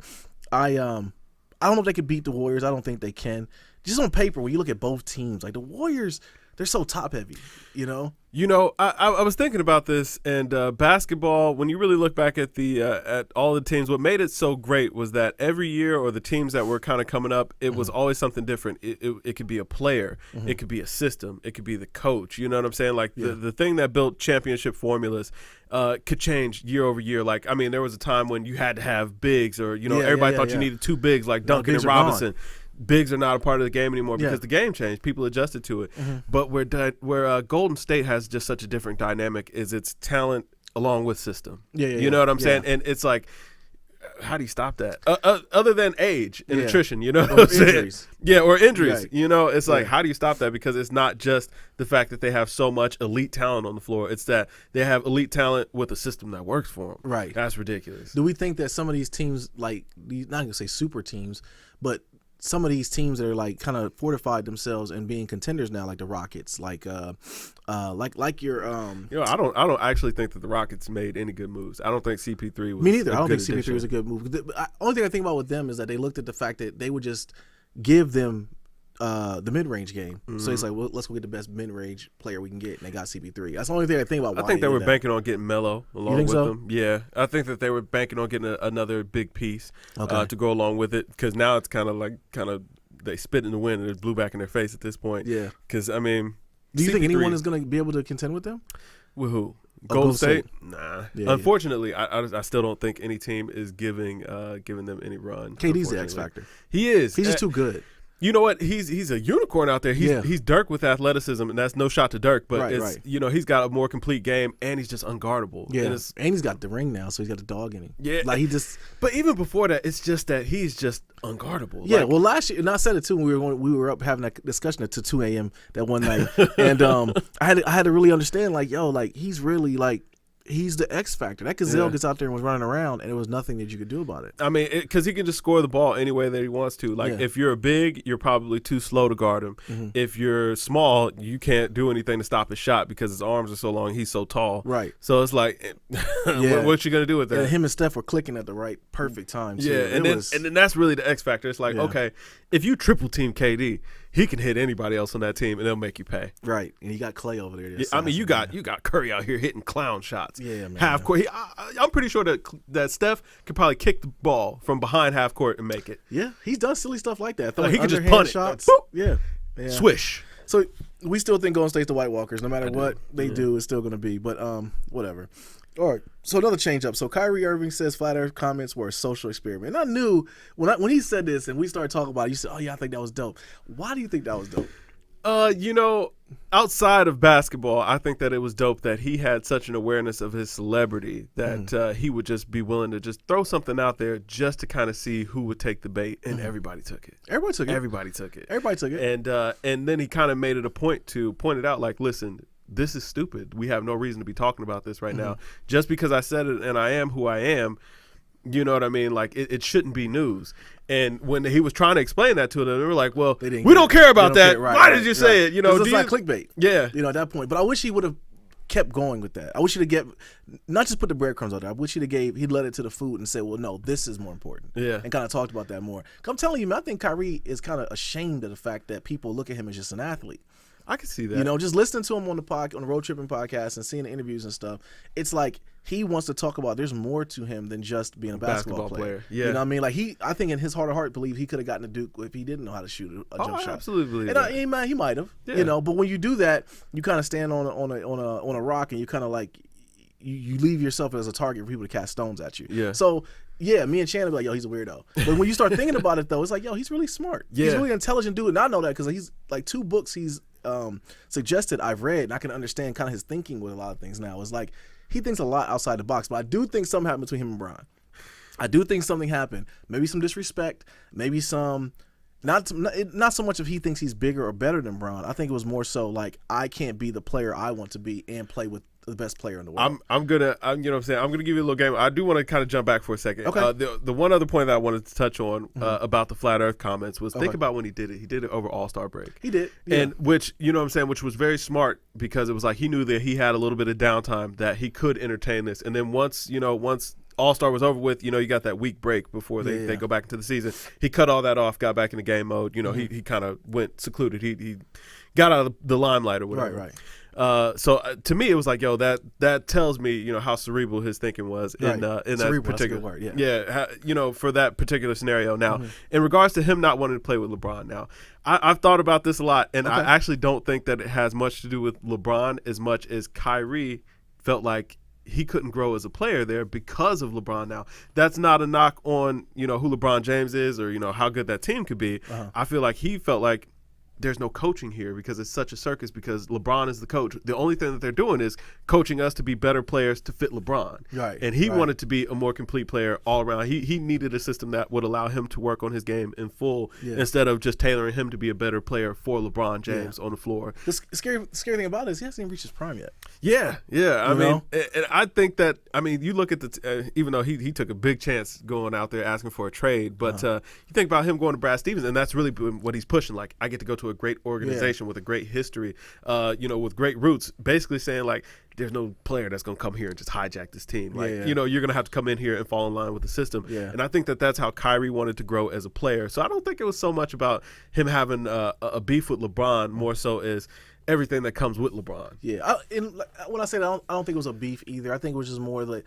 I don't know if they could beat the Warriors. I don't think they can. Just on paper, when you look at both teams, like the Warriors, they're so top heavy, I was thinking about this, and basketball, when you really look back at at all the teams, what made it so great was that every year, or the teams that were kind of coming up, it was always something different. It could be a player, it could be a system, it could be the coach. You know what I'm saying? Like the thing that built championship formulas could change year over year. Like, I mean, there was a time when you had to have bigs, or everybody thought you needed 2 bigs, like Duncan and Robinson. Bigs are not a part of the game anymore because the game changed. People adjusted to it. But where Golden State has just such a different dynamic is its talent along with system. You know what I'm saying? And it's like, how do you stop that? Other than age and attrition, you know what I'm saying? Injuries. Yeah, or injuries. Right. You know, it's like, how do you stop that? Because it's not just the fact that they have so much elite talent on the floor. It's that they have elite talent with a system that works for them. Right. That's ridiculous. Do we think that some of these teams, like, not going to say super teams, but some of these teams that are like kind of fortified themselves and being contenders now, like the Rockets, like your I don't actually think that the Rockets made any good moves. I don't think CP3 was. Me neither. I don't think addition. CP3 was a good move. The only thing I think about with them is that they looked at the fact that they would just give them the mid-range game. So it's like, well, let's go get the best mid-range player we can get, and they got CP3. That's the only thing I think about. I think they were banking on getting Melo along with them. Yeah, I think that they were banking on getting another big piece to go along with it, because now it's kind of they spit in the wind and it blew back in their face at this point. Yeah, because I mean, do you think anyone is going to be able to contend with them? With who? Golden State? Nah. Yeah, unfortunately, I still don't think any team is giving them any run. KD's the X factor. He is. He's just too good. You know what? He's a unicorn out there. He's Dirk with athleticism, and that's no shot to Dirk, but he's got a more complete game, and he's just unguardable. Yeah, and he's got the ring now, so he's got the dog in him. Yeah, like he just. But even before that, it's just that he's just unguardable. Yeah, well, last year, and I said it too when we were up having that discussion to 2 a.m. that one night, and I had to really understand, like, he's really like. He's the X factor. That Gazelle gets out there and was running around, and there was nothing that you could do about it. I mean, because he can just score the ball any way that he wants to. Like, if you're big, you're probably too slow to guard him. Mm-hmm. If you're small, you can't do anything to stop his shot because his arms are so long. He's so tall. Right. So it's like, what you gonna do with that? And him and Steph were clicking at the right, perfect time. Too. Yeah, and then that's really the X factor. It's like, okay, if you triple team KD, he can hit anybody else on that team, and they'll make you pay. Right, and you got Clay over there. Yeah, I mean, you got Curry out here hitting clown shots. Yeah, man. Half court. I'm pretty sure that Steph could probably kick the ball from behind half court and make it. Yeah, he's done silly stuff like that. He can just punt shots. Yeah. Swish. So we still think Golden State's the White Walkers. No matter what they do, it's still going to be. But whatever. All right. So another change up. So Kyrie Irving says flat Earth comments were a social experiment. And I knew when he said this and we started talking about it, you said, "Oh yeah, I think that was dope." Why do you think that was dope? Outside of basketball, I think that it was dope that he had such an awareness of his celebrity that he would just be willing to just throw something out there just to kind of see who would take the bait, and everybody took it. Everybody took it. And then he kind of made it a point to point it out, like, listen, this is stupid. We have no reason to be talking about this right now. Just because I said it and I am who I am, you know what I mean? Like, it shouldn't be news. And when he was trying to explain that to them, they were like, well, we don't care about that. Why did you say it? You know, it's like clickbait. Yeah. You know, at that point. But I wish he would have kept going with that. I wish he'd have not just put the breadcrumbs out there. I wish he'd led it to the food and said, well, no, this is more important. Yeah. And kind of talked about that more. I'm telling you, man, I think Kyrie is kind of ashamed of the fact that people look at him as just an athlete. I can see that. You know, just listening to him on the road tripping podcast and seeing the interviews and stuff, it's like he wants to talk about there's more to him than just being a basketball player. Yeah. You know what I mean? Like I think in his heart of heart believe he could have gotten to Duke if he didn't know how to shoot a jump shot. Absolutely. And he might have. Yeah. You know, but when you do that, you kind of stand on a rock and you kind of like you leave yourself as a target for people to cast stones at you. Yeah. So yeah, me and Chandler be like, yo, he's a weirdo. But when you start thinking about it though, it's like, yo, he's really smart. Yeah. He's really intelligent dude. And I know that because he's like 2 books he's suggested I've read, and I can understand kind of his thinking with a lot of things now. It's like he thinks a lot outside the box, but I do think something happened between him and Bron. I do think something happened. Maybe some disrespect, maybe some not so much if he thinks he's bigger or better than Bron. I think it was more so like I can't be the player I want to be and play with the best player in the world. I'm you know what I'm saying, I'm gonna give you a little game. I do want to kind of jump back for a second. Okay. The one other point that I wanted to touch on about the flat Earth comments was think about when he did it. He did it over All-Star break. He did, yeah. And which, you know what I'm saying, which was very smart because it was like he knew that he had a little bit of downtime that he could entertain this. And then once All-Star was over with, you got that week break before they go back into the season. He cut all that off, got back into game mode. He kind of went secluded. He got out of the limelight or whatever. Right. So to me, it was like, yo, that tells me, how cerebral his thinking was in that particular word. for that particular scenario. Now, in regards to him not wanting to play with LeBron, now I've thought about this a lot, and I actually don't think that it has much to do with LeBron as much as Kyrie felt like he couldn't grow as a player there because of LeBron. Now, that's not a knock on who LeBron James is or how good that team could be. I feel like he felt like there's no coaching here because it's such a circus because LeBron is the coach. The only thing that they're doing is coaching us to be better players to fit LeBron. Right. And he wanted to be a more complete player all around. He needed a system that would allow him to work on his game in full instead of just tailoring him to be a better player for LeBron James on the floor. The scary thing about it is he hasn't even reached his prime yet. Yeah. I mean, and I think that, you look at even though he took a big chance going out there asking for a trade, but you think about him going to Brad Stevens, and that's really what he's pushing. Like, I get to go to a great organization with a great history, with great roots, basically saying like there's no player that's going to come here and just hijack this team. Like, you're going to have to come in here and fall in line with the system. Yeah. And I think that that's how Kyrie wanted to grow as a player. So I don't think it was so much about him having a beef with LeBron, more so is everything that comes with LeBron. Yeah, when I say that, I don't think it was a beef either. I think it was just more the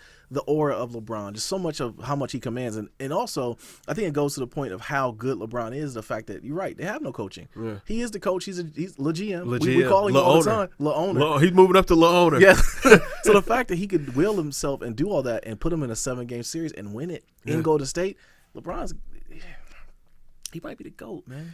aura of LeBron, just so much of how much he commands, and also I think it goes to the point of how good LeBron is. The fact that you're right, they have no coaching. Yeah. He is the coach. He's Le GM. We call him all the time, Le Owner. He's moving up to Le Owner. Yeah. So the fact that he could will himself and do all that and put him in a 7-game series and win it in Golden State, he might be the GOAT, man.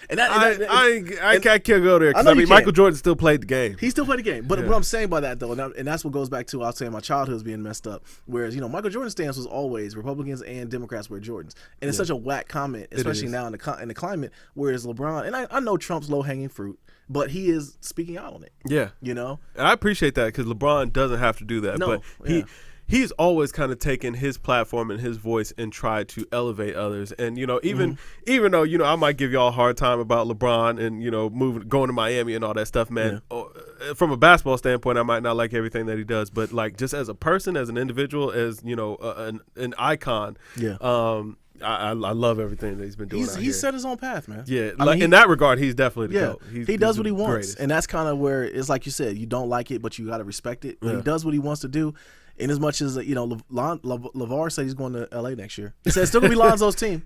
And I can't go there because Michael Jordan still played the game. He still played the game, but what I'm saying by that though, and that's what goes back to I was saying my childhood was being messed up. Whereas Michael Jordan's stance was always Republicans and Democrats wear Jordans, and it's such a whack comment, especially now in the climate. Whereas LeBron, and I know Trump's low hanging fruit, but he is speaking out on it. Yeah, and I apprepute that because LeBron doesn't have to do that, but he's always kind of taken his platform and his voice and tried to elevate others. And, even though, I might give y'all a hard time about LeBron and, going to Miami and all that stuff, man, from a basketball standpoint, I might not like everything that he does. But, like, just as a person, as an individual, as, an icon, I love everything that he's been doing. He's set his own path, man. Yeah, in that regard, he's definitely the GOAT. He does what he wants. Greatest. And that's kind of where it's like you said, you don't like it, but you got to respect it. He does what he wants to do. In as much as LeVar said he's going to LA next year, he said it's still gonna be Lonzo's team.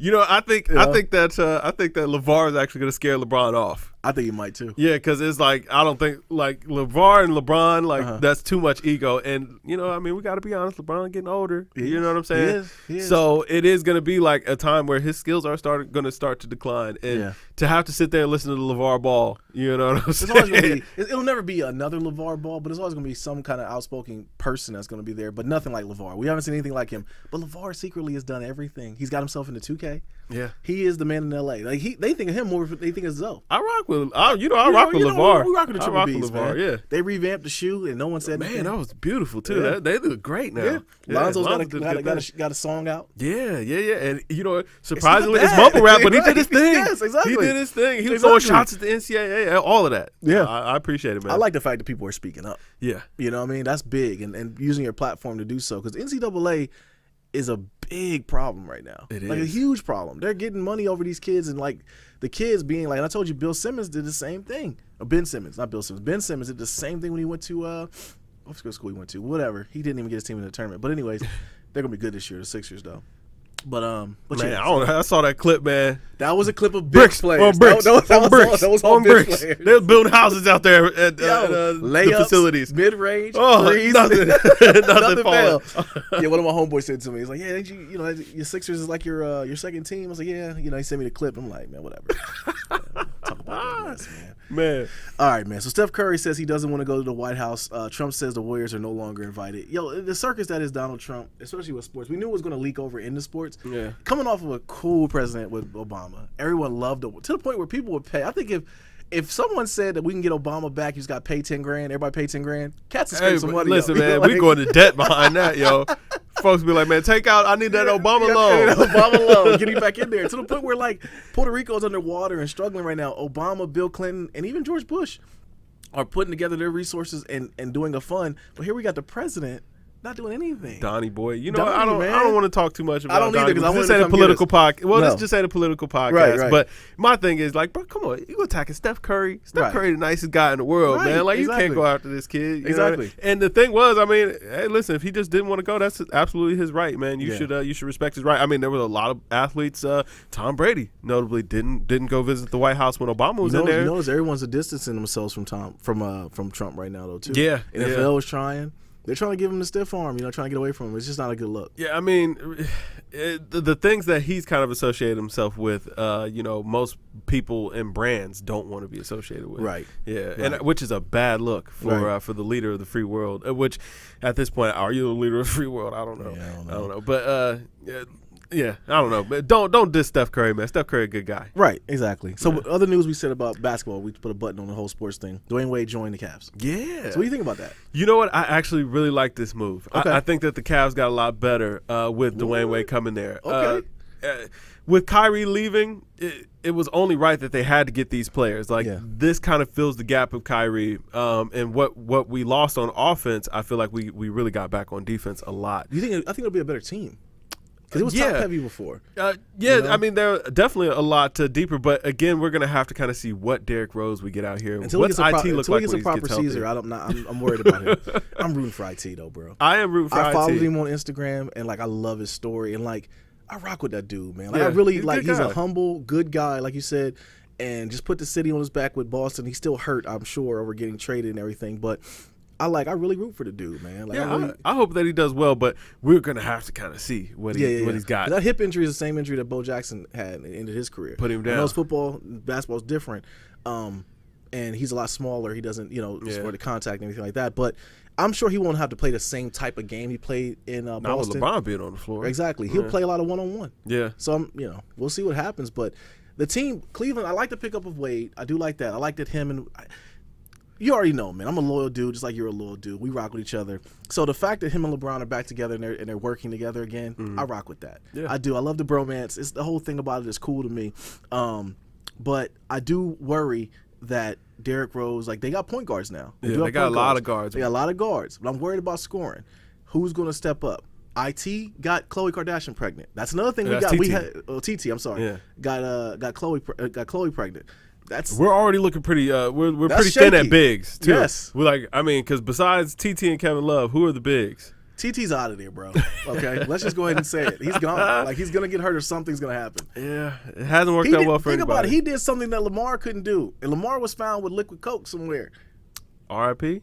I think that LeVar is actually gonna scare LeBron off. I think he might too. Yeah, because it's like I don't think like LeVar and LeBron that's too much ego, and we got to be honest, LeBron getting older. You know what I'm saying? He is. So it is gonna be like a time where his skills are going to start to decline, and to have to sit there and listen to the LeVar Ball, you know what I'm saying? It'll never be another LeVar Ball, but it's always gonna be some kind of outspoken person that's gonna be there, but nothing like LeVar. We haven't seen anything like him, but LeVar secretly has done everything. He's got himself into 2K. Yeah, he is the man in LA. Like they think of him more. They think of Zoe. I rock with LeVar. We rock with the Triple B's, man. Yeah, they revamped the shoe, and no one said anything. Man, that was beautiful too. Yeah. They look great now. Yeah. Lonzo's got a song out. Yeah, and surprisingly, it's mumble rap, but he did his thing. Yes, exactly. He did his thing. He was throwing shots at the NCAA, all of that. Yeah, I appreciate it, man. I like the fact that people are speaking up. Yeah, you know what I mean? That's big, and using your platform to do so, because NCAA is a big problem right now. It is like a huge problem. They're getting money over these kids, and like the kids being like, and I told you, Bill Simmons did the same thing. Or Ben Simmons, not Bill Simmons. Ben Simmons did the same thing when he went to what school he went to. Whatever. He didn't even get his team in the tournament. But anyways, they're gonna be good this year, the Sixers though. But man, I saw that clip, man. That was a clip of bricks players. On bricks. That was all bricks. They were building houses out there at the facilities. Mid-range, threes, nothing failed. Yeah, one of my homeboys said to me, he's like, "Yeah, your Sixers is like your second team." I was like, "Yeah." He sent me the clip. I'm like, "Man, whatever." Talk about that mess, man. All right, man. So Steph Curry says he doesn't want to go to the White House. Trump says the Warriors are no longer invited. The circus that is Donald Trump, especially with sports, we knew it was going to leak over into sports. Yeah. Coming off of a cool president with Obama, everyone loved it to the point where people would pay. I think if someone said that we can get Obama back, you just got to pay $10,000. Everybody pay $10,000. Cats will scrape some money. Listen, man, we going to debt behind that, yo. Folks be like, man, take out. I need that Obama loan. Obama loan. Get him back in there. To the point where like Puerto Rico's underwater and struggling right now. Obama, Bill Clinton, and even George Bush are putting together their resources and doing a fund. But here we got the president not doing anything. Donnie boy. I don't want to talk too much about Donnie. I don't either, because I want to say the political podcast. Well, no. This just ain't a political podcast. Right. But my thing is like, bro, come on, you attacking Steph Curry. Steph Curry, the nicest guy in the world, man. Like, you can't go after this kid. Exactly. And the thing was, I mean, hey, listen, if he just didn't want to go, that's absolutely his right, man. You should respect his right. I mean, there was a lot of athletes. Tom Brady, notably, didn't go visit the White House when Obama was in there. You notice everyone's distancing themselves from Trump right now, though, too. Yeah. NFL is trying. They're trying to give him the stiff arm, trying to get away from him. It's just not a good look. Yeah, I mean, the things that he's kind of associated himself with, most people and brands don't want to be associated with. Right. Yeah, right. And which is a bad look for the leader of the free world. Which, at this point, are you the leader of the free world? I don't know. Yeah, I don't know. But yeah, I don't know. But don't diss Steph Curry, man. Steph Curry, a good guy. Right, exactly. So other news we said about basketball, we put a button on the whole sports thing. Dwayne Wade joined the Cavs. Yeah. So what do you think about that? You know what? I actually really like this move. Okay. I think that the Cavs got a lot better with Dwayne Wade coming there. Okay. With Kyrie leaving, it was only right that they had to get these players. Like, this kind of fills the gap of Kyrie. And what we lost on offense, I feel like we really got back on defense a lot. I think it'll be a better team. Because it was top heavy before. I mean, there are definitely a lot deeper, but again, we're gonna have to kind of see what Derrick Rose we get out here. What's IT look like when he gets proper Caesar? I'm worried about him. I'm rooting for IT though, bro. I am rooting for IT. I followed him on Instagram, and like I love his story, and like I rock with that dude, man. Like I really like. He's a humble, good guy, like you said, and just put the city on his back with Boston. He's still hurt, I'm sure, over getting traded and everything, but. I really root for the dude, man. Like, I hope that he does well, but we're gonna have to kind of see what he's got. That hip injury is the same injury that Bo Jackson had at the end of his career. Put him down. I know football, basketball is different, and he's a lot smaller. He doesn't, for the contact and everything like that. But I'm sure he won't have to play the same type of game he played in Boston. Not with LeBron being on the floor. Exactly, he'll play a lot of one-on-one. Yeah. So we'll see what happens. But the team, Cleveland, I like the pickup of Wade. I do like that. I like that him and. You already know, man. I'm a loyal dude, just like you're a loyal dude. We rock with each other. So the fact that him and LeBron are back together and they're working together again, I rock with that. Yeah. I do. I love the bromance. It's the whole thing about it is cool to me. But I do worry that Derrick Rose, like they got point guards now. They got a lot of guards. They got a lot of guards. But I'm worried about scoring. Who's going to step up? IT got Khloe Kardashian pregnant. That's another thing we got. TT. We had TT. I'm sorry. Yeah. Got Khloe pregnant. We're already looking pretty. We're pretty shaky. thin at bigs too. Yes, we're like. I mean, because besides TT and Kevin Love, who are the bigs? TT's out of there, bro. Okay, let's just go ahead and say it. He's gone. Like he's gonna get hurt or something's gonna happen. Yeah, it hasn't worked out well for anybody. Think about it. He did something that Lamar couldn't do, and Lamar was found with liquid coke somewhere. R.I.P.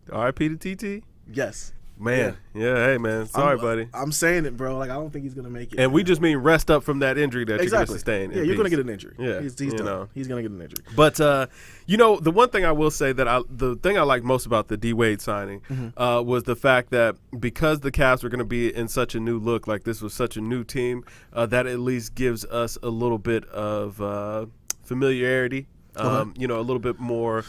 to TT. Yes. Man, yeah, hey, man. Sorry, buddy. I'm saying it, bro. Like, I don't think he's going to make it. And we just mean rest up from that injury that you're going to sustain. Yeah, you're going to get an injury. Yeah. He's done. He's going to get an injury. But, the one thing I will say the thing I like most about the D-Wade signing was the fact that because the Cavs were going to be in such a new look, like this was such a new team, that at least gives us a little bit of familiarity, a little bit more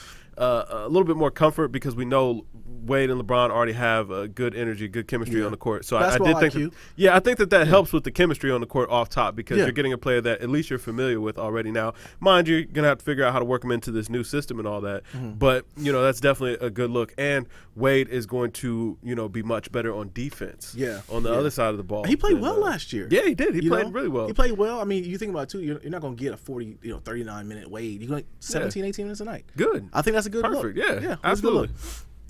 comfort because we know Wade and LeBron already have a good energy, good chemistry on the court. So I did think I think that helps with the chemistry on the court off top because you're getting a player that at least you're familiar with already. Now, mind you, you're going to have to figure out how to work him into this new system and all that. But, that's definitely a good look. And Wade is going to, be much better on defense. Yeah. On the other side of the ball. He played well last year. Yeah, he did. He played really well. He played well. I mean, you think about it, too. You're not going to get a 39-minute Wade. You're going to 17, 18 minutes a night. Good. I think that's a good look. Perfect. Yeah, absolutely.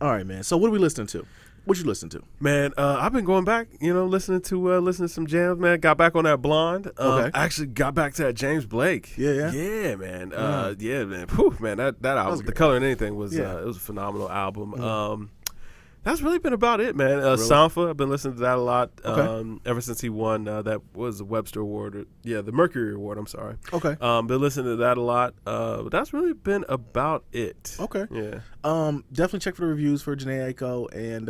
All right, man. So what are we listening to? What you listen to? Man, I've been going back, listening to some jams, man. Got back on that Blonde. Okay. Actually got back to that James Blake. Yeah, man. Yeah, man. Whew, man, that album, The Color and Anything was it was a phenomenal album. That's really been about it, man. Really? Sanfa, I've been listening to that a lot ever since he won. That was the Webster Award. The Mercury Award, I'm sorry. Okay. Been listening to that a lot. But that's really been about it. Okay. Yeah. Definitely check for the reviews for Janae Aiko and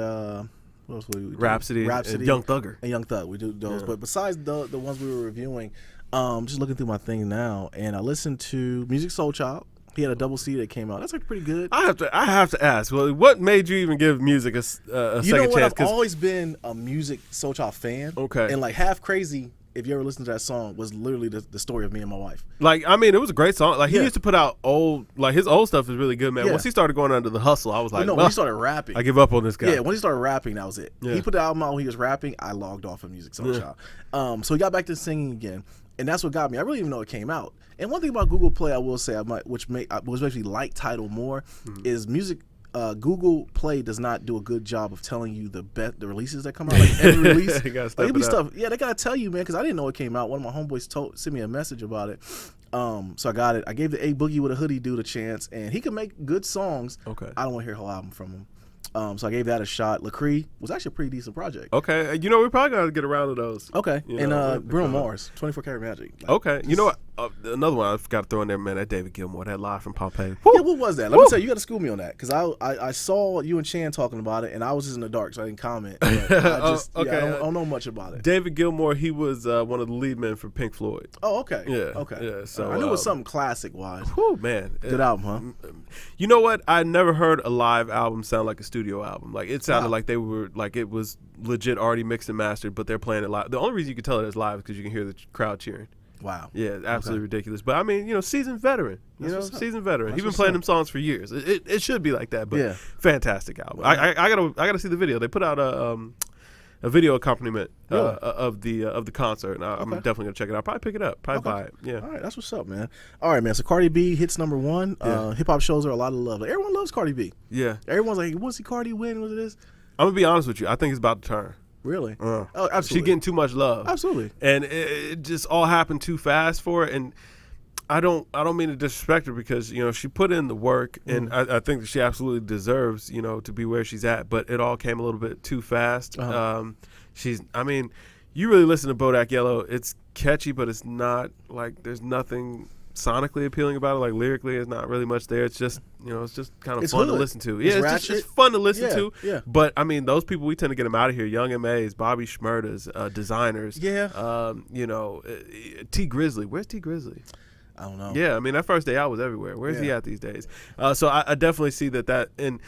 what else we do? Rhapsody and Young Thugger. And Young Thug. We do those. Yeah. But besides the ones we were reviewing, just looking through my thing now, and I listened to Music Soul Child. He had a double CD that came out. That's like pretty good. I have to ask. Well, what made you even give music a second chance? I've always been a Music Soul Child fan. Okay. And like Half Crazy, if you ever listen to that song, was literally the story of me and my wife. Like, I mean, it was a great song. Like he used to put out his old stuff is really good, man. Yeah. Once he started going under the hustle, I was like, when he started rapping, I give up on this guy. Yeah, when he started rapping, that was it. Yeah. He put the album out when he was rapping. I logged off of Music Soul Child. So he got back to singing again. And that's what got me. I really didn't even know it came out. And one thing about Google Play, I will say, which makes me like Tidal more, is music. Google Play does not do a good job of telling you the releases that come out. Like every release, it'll be stuff. Yeah, they gotta tell you, man, because I didn't know it came out. One of my homeboys sent me a message about it. So I got it. I gave the A Boogie with a Hoodie dude a chance, and he can make good songs. Okay. I don't want to hear a whole album from him. So I gave that a shot. Lacree was actually a pretty decent project. Okay. We probably got to get around to those. Okay. And Bruno Mars, 24 Karat Magic. Like, okay. You know what? Another one I forgot to throw in there, man, that David Gilmour, that Live from Pompeii. Woo! Yeah, what was that? Let me tell you, you got to school me on that because I saw you and Chan talking about it, and I was just in the dark, so I didn't comment. I don't know much about it. David Gilmour, he was one of the lead men for Pink Floyd. Oh, okay. Yeah. Okay. Yeah. So I knew it was something classic-wise. Whew, man. Good album, huh? You know what? I never heard a live album sound like a studio album. Like it sounded like they were like it was legit already mixed and mastered, but they're playing it live. The only reason you can tell it is live is because you can hear the crowd cheering. Wow. Yeah, absolutely ridiculous. But I mean, seasoned veteran. Seasoned veteran. He's been playing them songs for years. It should be like that. But fantastic album. I gotta see the video. They put out video accompaniment Really? of the concert. And I'm definitely gonna check it out. Probably pick it up. Probably buy it. Yeah. All right, that's what's up, man. All right, man. So Cardi B hits #1. Hip hop shows her a lot of love. Like, everyone loves Cardi B. Yeah. Everyone's like, "Want to see Cardi win? What it is?" I'm gonna be honest with you. I think it's about to turn. Really? Oh, She's absolutely. getting too much love. Absolutely. And it just all happened too fast for her. And I don't mean to disrespect her because, you know, she put in the work, and I think that she absolutely deserves, you know, to be where she's at. But it all came a little bit too fast. I mean, you really listen to Bodak Yellow. It's catchy, but it's not like there's nothing sonically appealing about it. Like lyrically, it's not really much there. It's just, you know, it's just kind of fun to listen to. Yeah, it's fun to listen to. Yeah. But I mean, those people, we tend to get them out of here. Young M.A.'s, Bobby Shmurda's, designers. Yeah. You know, T Grizzly. Where's T Grizzly? I don't know. Yeah, I mean, that first day out was everywhere. Where's he at these days? So I definitely see that, and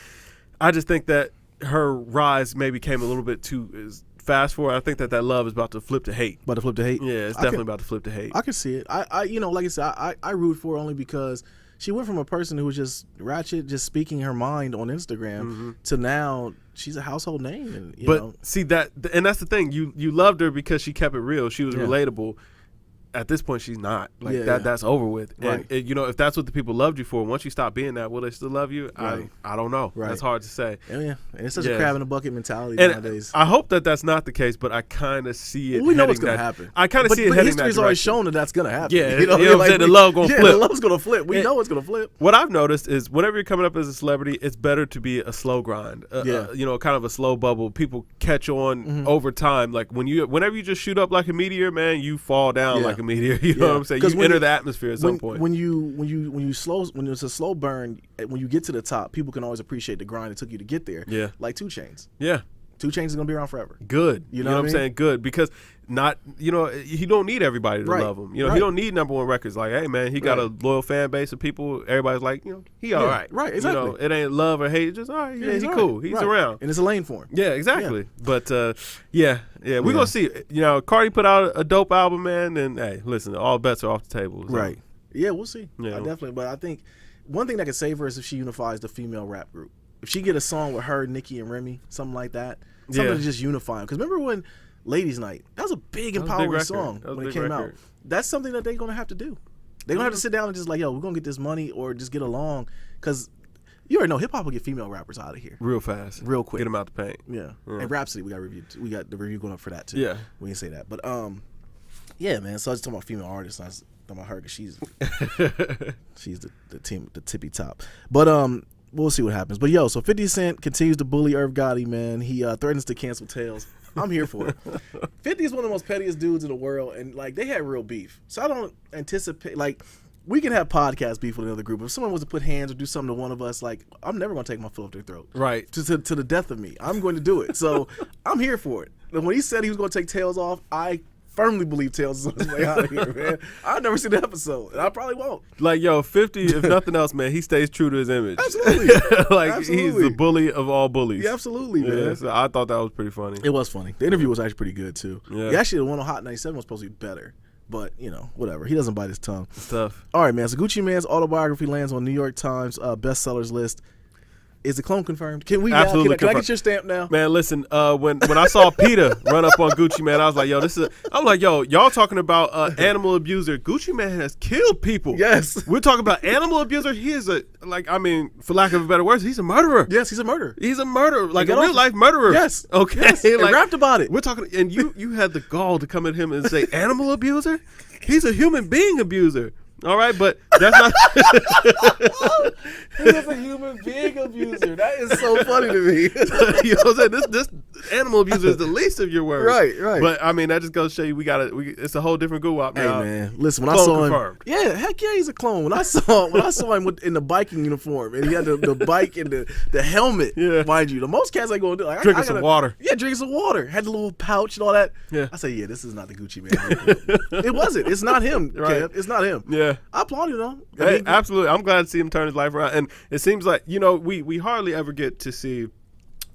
I just think that her rise maybe came a little bit too fast for her. I think that love is about to flip to hate. About to flip to hate? Yeah, it's definitely about to flip to hate. I can see it. I you know, like I said, I root for her only because she went from a person who was just ratchet, just speaking her mind on Instagram, to now she's a household name. And you know. See that, and that's the thing. You loved her because she kept it real. She was relatable. At this point, she's not. Like that's over with. Right. And you know, if that's what the people loved you for, once you stop being that, will they still love you? Right. I don't know. Right. That's hard to say. Yeah, and it's such a crab in a bucket mentality and nowadays. I hope that that's not the case, but I kind of see it. Well, we know what's going to happen. I kind of see it but heading history's that always direction. shown that that's going to happen. Yeah, you know what I'm saying? The love going to flip. The love's going to flip. We know it's going to flip. What I've noticed is whenever you're coming up as a celebrity, it's better to be a slow grind. You know, kind of a slow bubble. People catch on over time. Like whenever you just shoot up like a meteor, man, you fall down like a meteor. You know what I'm saying? You enter the atmosphere at some point. When it's a slow burn, when you get to the top, people can always appreciate the grind it took you to get there. Yeah. Like 2 Chainz. Yeah. 2 Chainz is gonna be around forever. Good. You know what I'm saying? Good. Because you know, he don't need everybody to love him. You know, he don't need #1 records. Like, hey man, he got a loyal fan base of people. Everybody's like, you know, he all right. Right, exactly. You know, it ain't love or hate. It's just all right. Yeah, he's cool. He's around. And it's a lane for him. Yeah, exactly. Yeah. But we're gonna see. You know, Cardi put out a dope album, man, and hey, listen, all bets are off the table. So. Right. Yeah, we'll see. Yeah. Definitely. But I think one thing that could save her is if she unifies the female rap group. If she get a song with her, Nicki, and Remy, something like that. Something to just unify them. Because remember when Ladies Night, that was a big empowering song when it came out. That's something that they're going to have to do. They're going to have to sit down and just like, yo, we're going to get this money or just get along. Because you already know hip-hop will get female rappers out of here. Real fast. Real quick. Get them out the paint. Yeah. And Rhapsody, we got the review going up for that too. Yeah. We can say that. But yeah, man. So I was talking about female artists. I was talking about her because she's the tippy top. But we'll see what happens. But yo, so 50 Cent continues to bully Irv Gotti, man. He threatens to cancel Tails. I'm here for it. 50 is one of the most pettiest dudes in the world, and like they had real beef. So I don't anticipate like we can have podcast beef with another group. If someone was to put hands or do something to one of us, like I'm never gonna take my foot off their throat. Right. To the death of me. I'm going to do it. So I'm here for it. And when he said he was gonna take Tails off, I firmly believe Tails is on his way out of here, man. I've never seen the episode, and I probably won't. Like, yo, 50, if nothing else, man, he stays true to his image. Absolutely. He's the bully of all bullies. Yeah, absolutely, man. Yeah, so I thought that was pretty funny. It was funny. The interview was actually pretty good, too. Yeah. Actually, the one on Hot 97 was supposed to be better. But, you know, whatever. He doesn't bite his tongue. It's tough. All right, man. So Gucci Mane's autobiography lands on New York Times bestsellers list. Is the clone confirmed? Can we? Absolutely Can I get your stamp now? Man, listen. When I saw PETA run up on Gucci Mane, I was like, yo, I'm like, yo, y'all talking about animal abuser? Gucci Mane has killed people. Yes. We're talking about animal abuser. He is for lack of a better word, he's a murderer. Yes, he's a murderer. He's a murderer, like a real life murderer. Yes. Okay. Yes. Like, and rapped about it. We're talking, and you had the gall to come at him and say animal abuser. He's a human being abuser. All right, but that's not. He is a human being abuser. That is so funny to me. You know what I'm saying? This animal abuser is the least of your words. Right. But I mean, that just goes to show you it's a whole different goo-wop now. Hey man, listen, when I saw confirmed. him, yeah, heck yeah, he's a clone. When I saw him in the biking uniform and he had the bike and the helmet, mind you, the most cats ain't gonna do. Like, drinking some water. Yeah, drinking some water. Had the little pouch and all that. Yeah. I say, yeah, this is not the Gucci man. It wasn't. It's not him. Right. Kev. It's not him. Yeah. I applaud you though. Hey, absolutely. I'm glad to see him turn his life around. And it seems like, you know, we hardly ever get to see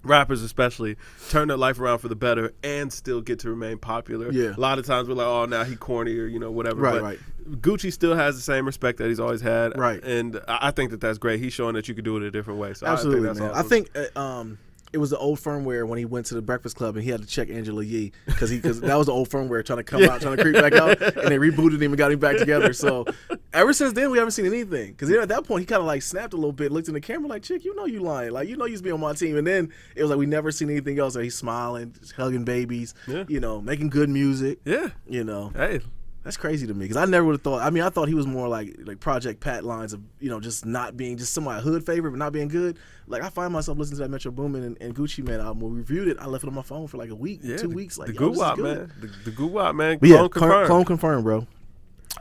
rappers especially turn their life around for the better and still get to remain popular. Yeah. A lot of times we're like, oh, now he corny or, you know, whatever. Right. Gucci still has the same respect that he's always had. Right. And I think that's great. He's showing that you can do it a different way. So absolutely, I think man. that's awesome. It was the old firmware when he went to the Breakfast Club and he had to check Angela Yee because that was the old firmware trying to come out, trying to creep back out, and they rebooted him and got him back together. So ever since then, we haven't seen anything. Because at that point, he kind of like snapped a little bit, looked in the camera like, "Chick, you know you lying. Like, you know you used to be on my team." And then it was like we never seen anything else. Like, he's smiling, hugging babies, making good music. Yeah. Hey. That's crazy to me because I never would have thought. I mean, I thought he was more like Project Pat lines of just not being just somewhat hood favorite, but not being good. Like I find myself listening to that Metro Boomin and Gucci Mane album. When we reviewed it, I left it on my phone for like a week, 2 weeks. Like the Goo-Wop, man, the Goo-Wop, man. Clone confirmed, bro.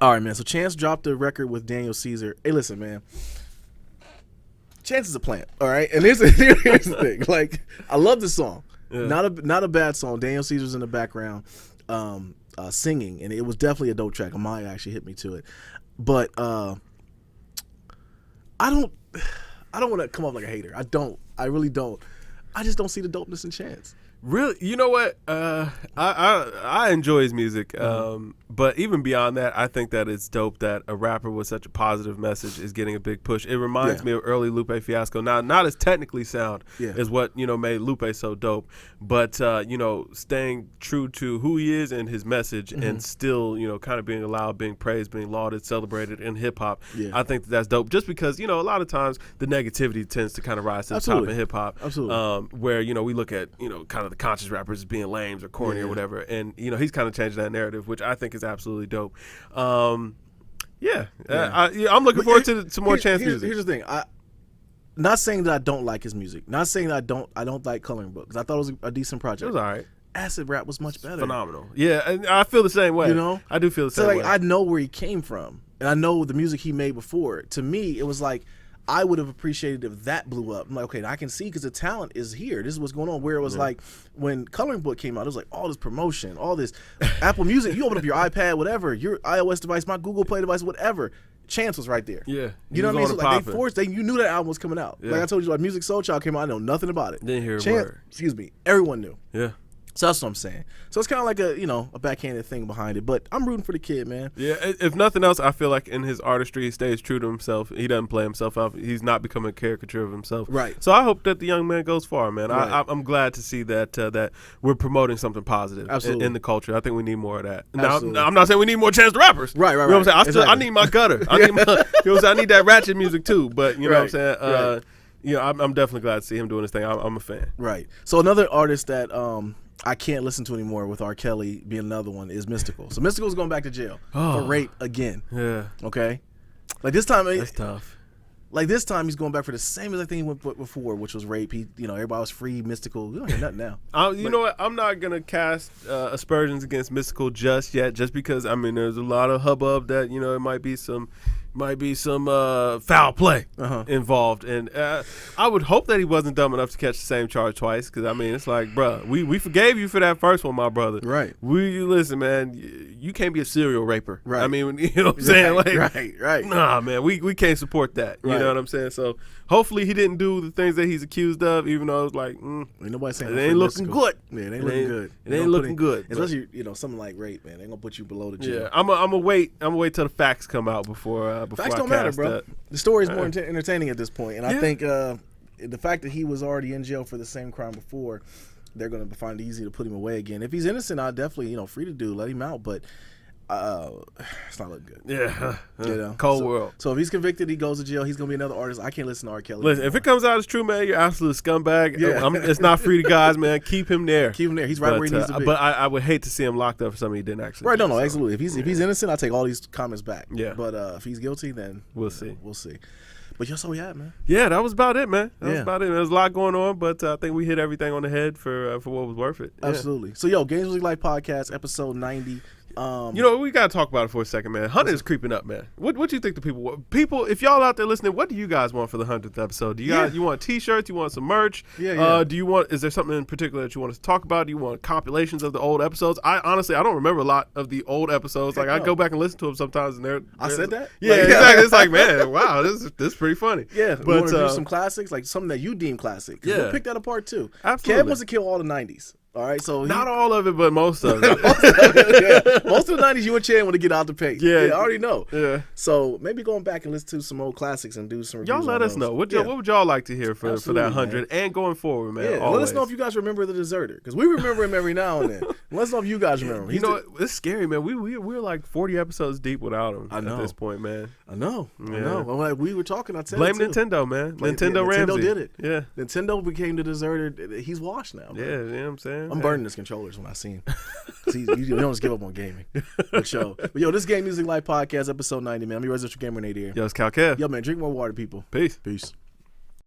All right, man. So Chance dropped the record with Daniel Caesar. Hey, listen, man. Chance is a plant, all right. And here's the thing. Like I love the song. Yeah. Not a bad song. Daniel Caesar's in the background. Singing, and it was definitely a dope track. Amaya actually hit me to it, but I don't want to come off like a hater. I really don't. I just don't see the dopeness in Chance. Really, you know what? I enjoy his music, but even beyond that, I think that it's dope that a rapper with such a positive message is getting a big push. It reminds me of early Lupe Fiasco. Now, not as technically sound as what made Lupe so dope, but staying true to who he is and his message, and still kind of being allowed, being praised, being lauded, celebrated in hip hop. Yeah. I think that's dope. Just because a lot of times the negativity tends to kind of rise to the top in hip hop. Absolutely. Where we look at kind of the conscious rappers as being lames or corny or whatever, and he's kind of changed that narrative, which I think is absolutely dope. I'm looking forward to some more Chance music. Here's the thing, not saying that I don't like his music, not saying that I don't like Coloring Book, because I thought it was a decent project. It was all right. Acid Rap was much better. Phenomenal. Yeah, and I feel the same way. I do feel the same way. I know where he came from, and I know the music he made before. To me, it was like I would have appreciated if that blew up. I'm like, okay, I can see because the talent is here. This is what's going on. Where it was like when Coloring Book came out, it was like all this promotion, all this Apple Music. You open up your iPad, whatever, your iOS device, my Google Play device, whatever. Chance was right there. Yeah, you know what I mean. So like you knew that album was coming out. Yeah. Like I told you, like Music Soul Child came out. I know nothing about it. Didn't hear a word. Excuse me. Everyone knew. Yeah. So that's what I'm saying. So it's kind of like a backhanded thing behind it, but I'm rooting for the kid, man. Yeah, if nothing else, I feel like in his artistry, he stays true to himself. He doesn't play himself out. He's not becoming a caricature of himself. Right. So I hope that the young man goes far, man. Right. I'm glad to see that we're promoting something positive in the culture. I think we need more of that. Now, I'm not saying we need more Chance the Rappers. Right. You know what I'm saying? I need my gutter. I need that ratchet music too. But you know what I'm saying? I'm definitely glad to see him doing his thing. I'm a fan. Right. So another artist that I can't listen to anymore with R. Kelly being another one is Mystical. So Mystical's going back to jail for rape again. Yeah. Okay. Like this time, that's tough. Like this time, he's going back for the same exact thing he went before, which was rape. He, everybody was free. Mystical. We don't hear nothing now. You know what? I'm not gonna cast aspersions against Mystical just yet, just because there's a lot of hubbub that it might be some foul play involved, and I would hope that he wasn't dumb enough to catch the same charge twice, because it's like, bruh, we forgave you for that first one, my brother. Right. Listen, man, you can't be a serial raper. Right. You know what I'm saying? Like, right. Nah, man, we can't support that. Right. You know what I'm saying? So hopefully he didn't do the things that he's accused of, even though it's like, ain't nobody saying it ain't looking good. Yeah, it ain't looking good. It ain't looking good. Especially something like rape, man. They gonna put you below the jail. Yeah, I'm gonna wait till the facts come out before facts I don't matter, bro. That. The story is more entertaining at this point, and I think the fact that he was already in jail for the same crime before, they're gonna find it easy to put him away again. If he's innocent, I'll definitely free to do, let him out, but. It's not looking good. Yeah, cold world. So if he's convicted, he goes to jail. He's gonna be another artist. I can't listen to R. Kelly. Listen, if it comes out as true, man, you're absolute scumbag. Yeah. It's not free to guys, man. Keep him there. He's right where he needs to be. But I would hate to see him locked up for something he didn't actually. Right? No, absolutely. If he's innocent, I'll take all these comments back. Yeah. But if he's guilty, then we'll see. We'll see. But that's all we had, man. Yeah, that was about it, man. That was about it. There's a lot going on, but I think we hit everything on the head for what was worth it. Yeah. Absolutely. So, GamesMusicLyfe podcast, episode 90. We gotta talk about it for a second, man. 100 is creeping up, man. What do you think the people? If y'all out there listening, what do you guys want for the 100th episode? Do you want T-shirts? You want some merch? Yeah. Is there something in particular that you want us to talk about? Do you want compilations of the old episodes? I honestly don't remember a lot of the old episodes. Like I go back and listen to them sometimes, and I said that. Yeah, exactly. It's like, man, wow, this is pretty funny. Yeah, but want to do some classics, like something that you deem classic. We'll pick that apart too. Absolutely. Kev wants to kill all the 90s. All right, so not all of it, but most of it. Most of the 90s, you and Chan want to get out the paint. Yeah, I already know. Yeah. So maybe going back and listen to some old classics and do some reviews. Y'all let us know. What would y'all like to hear for that 100 and going forward, man? Yeah, let us know if you guys remember the Deserter, because we remember him every now and then. Let us know if you guys remember him. You know, it's scary, man. We're like 40 episodes deep without him at this point, man. I know. Well, we were talking. I said blame Nintendo, man. Nintendo Ramsey. Nintendo did it. Yeah. Nintendo became the Deserter. He's washed now. Yeah, you know what I'm saying? I'm burning his controllers when I see him. You don't just give up on gaming. But yo, this Game Music Life podcast, episode 90, man. I'm your residential gamer Nate here. Yo, it's Cal Kev. Yo, man, drink more water, people. Peace. Peace.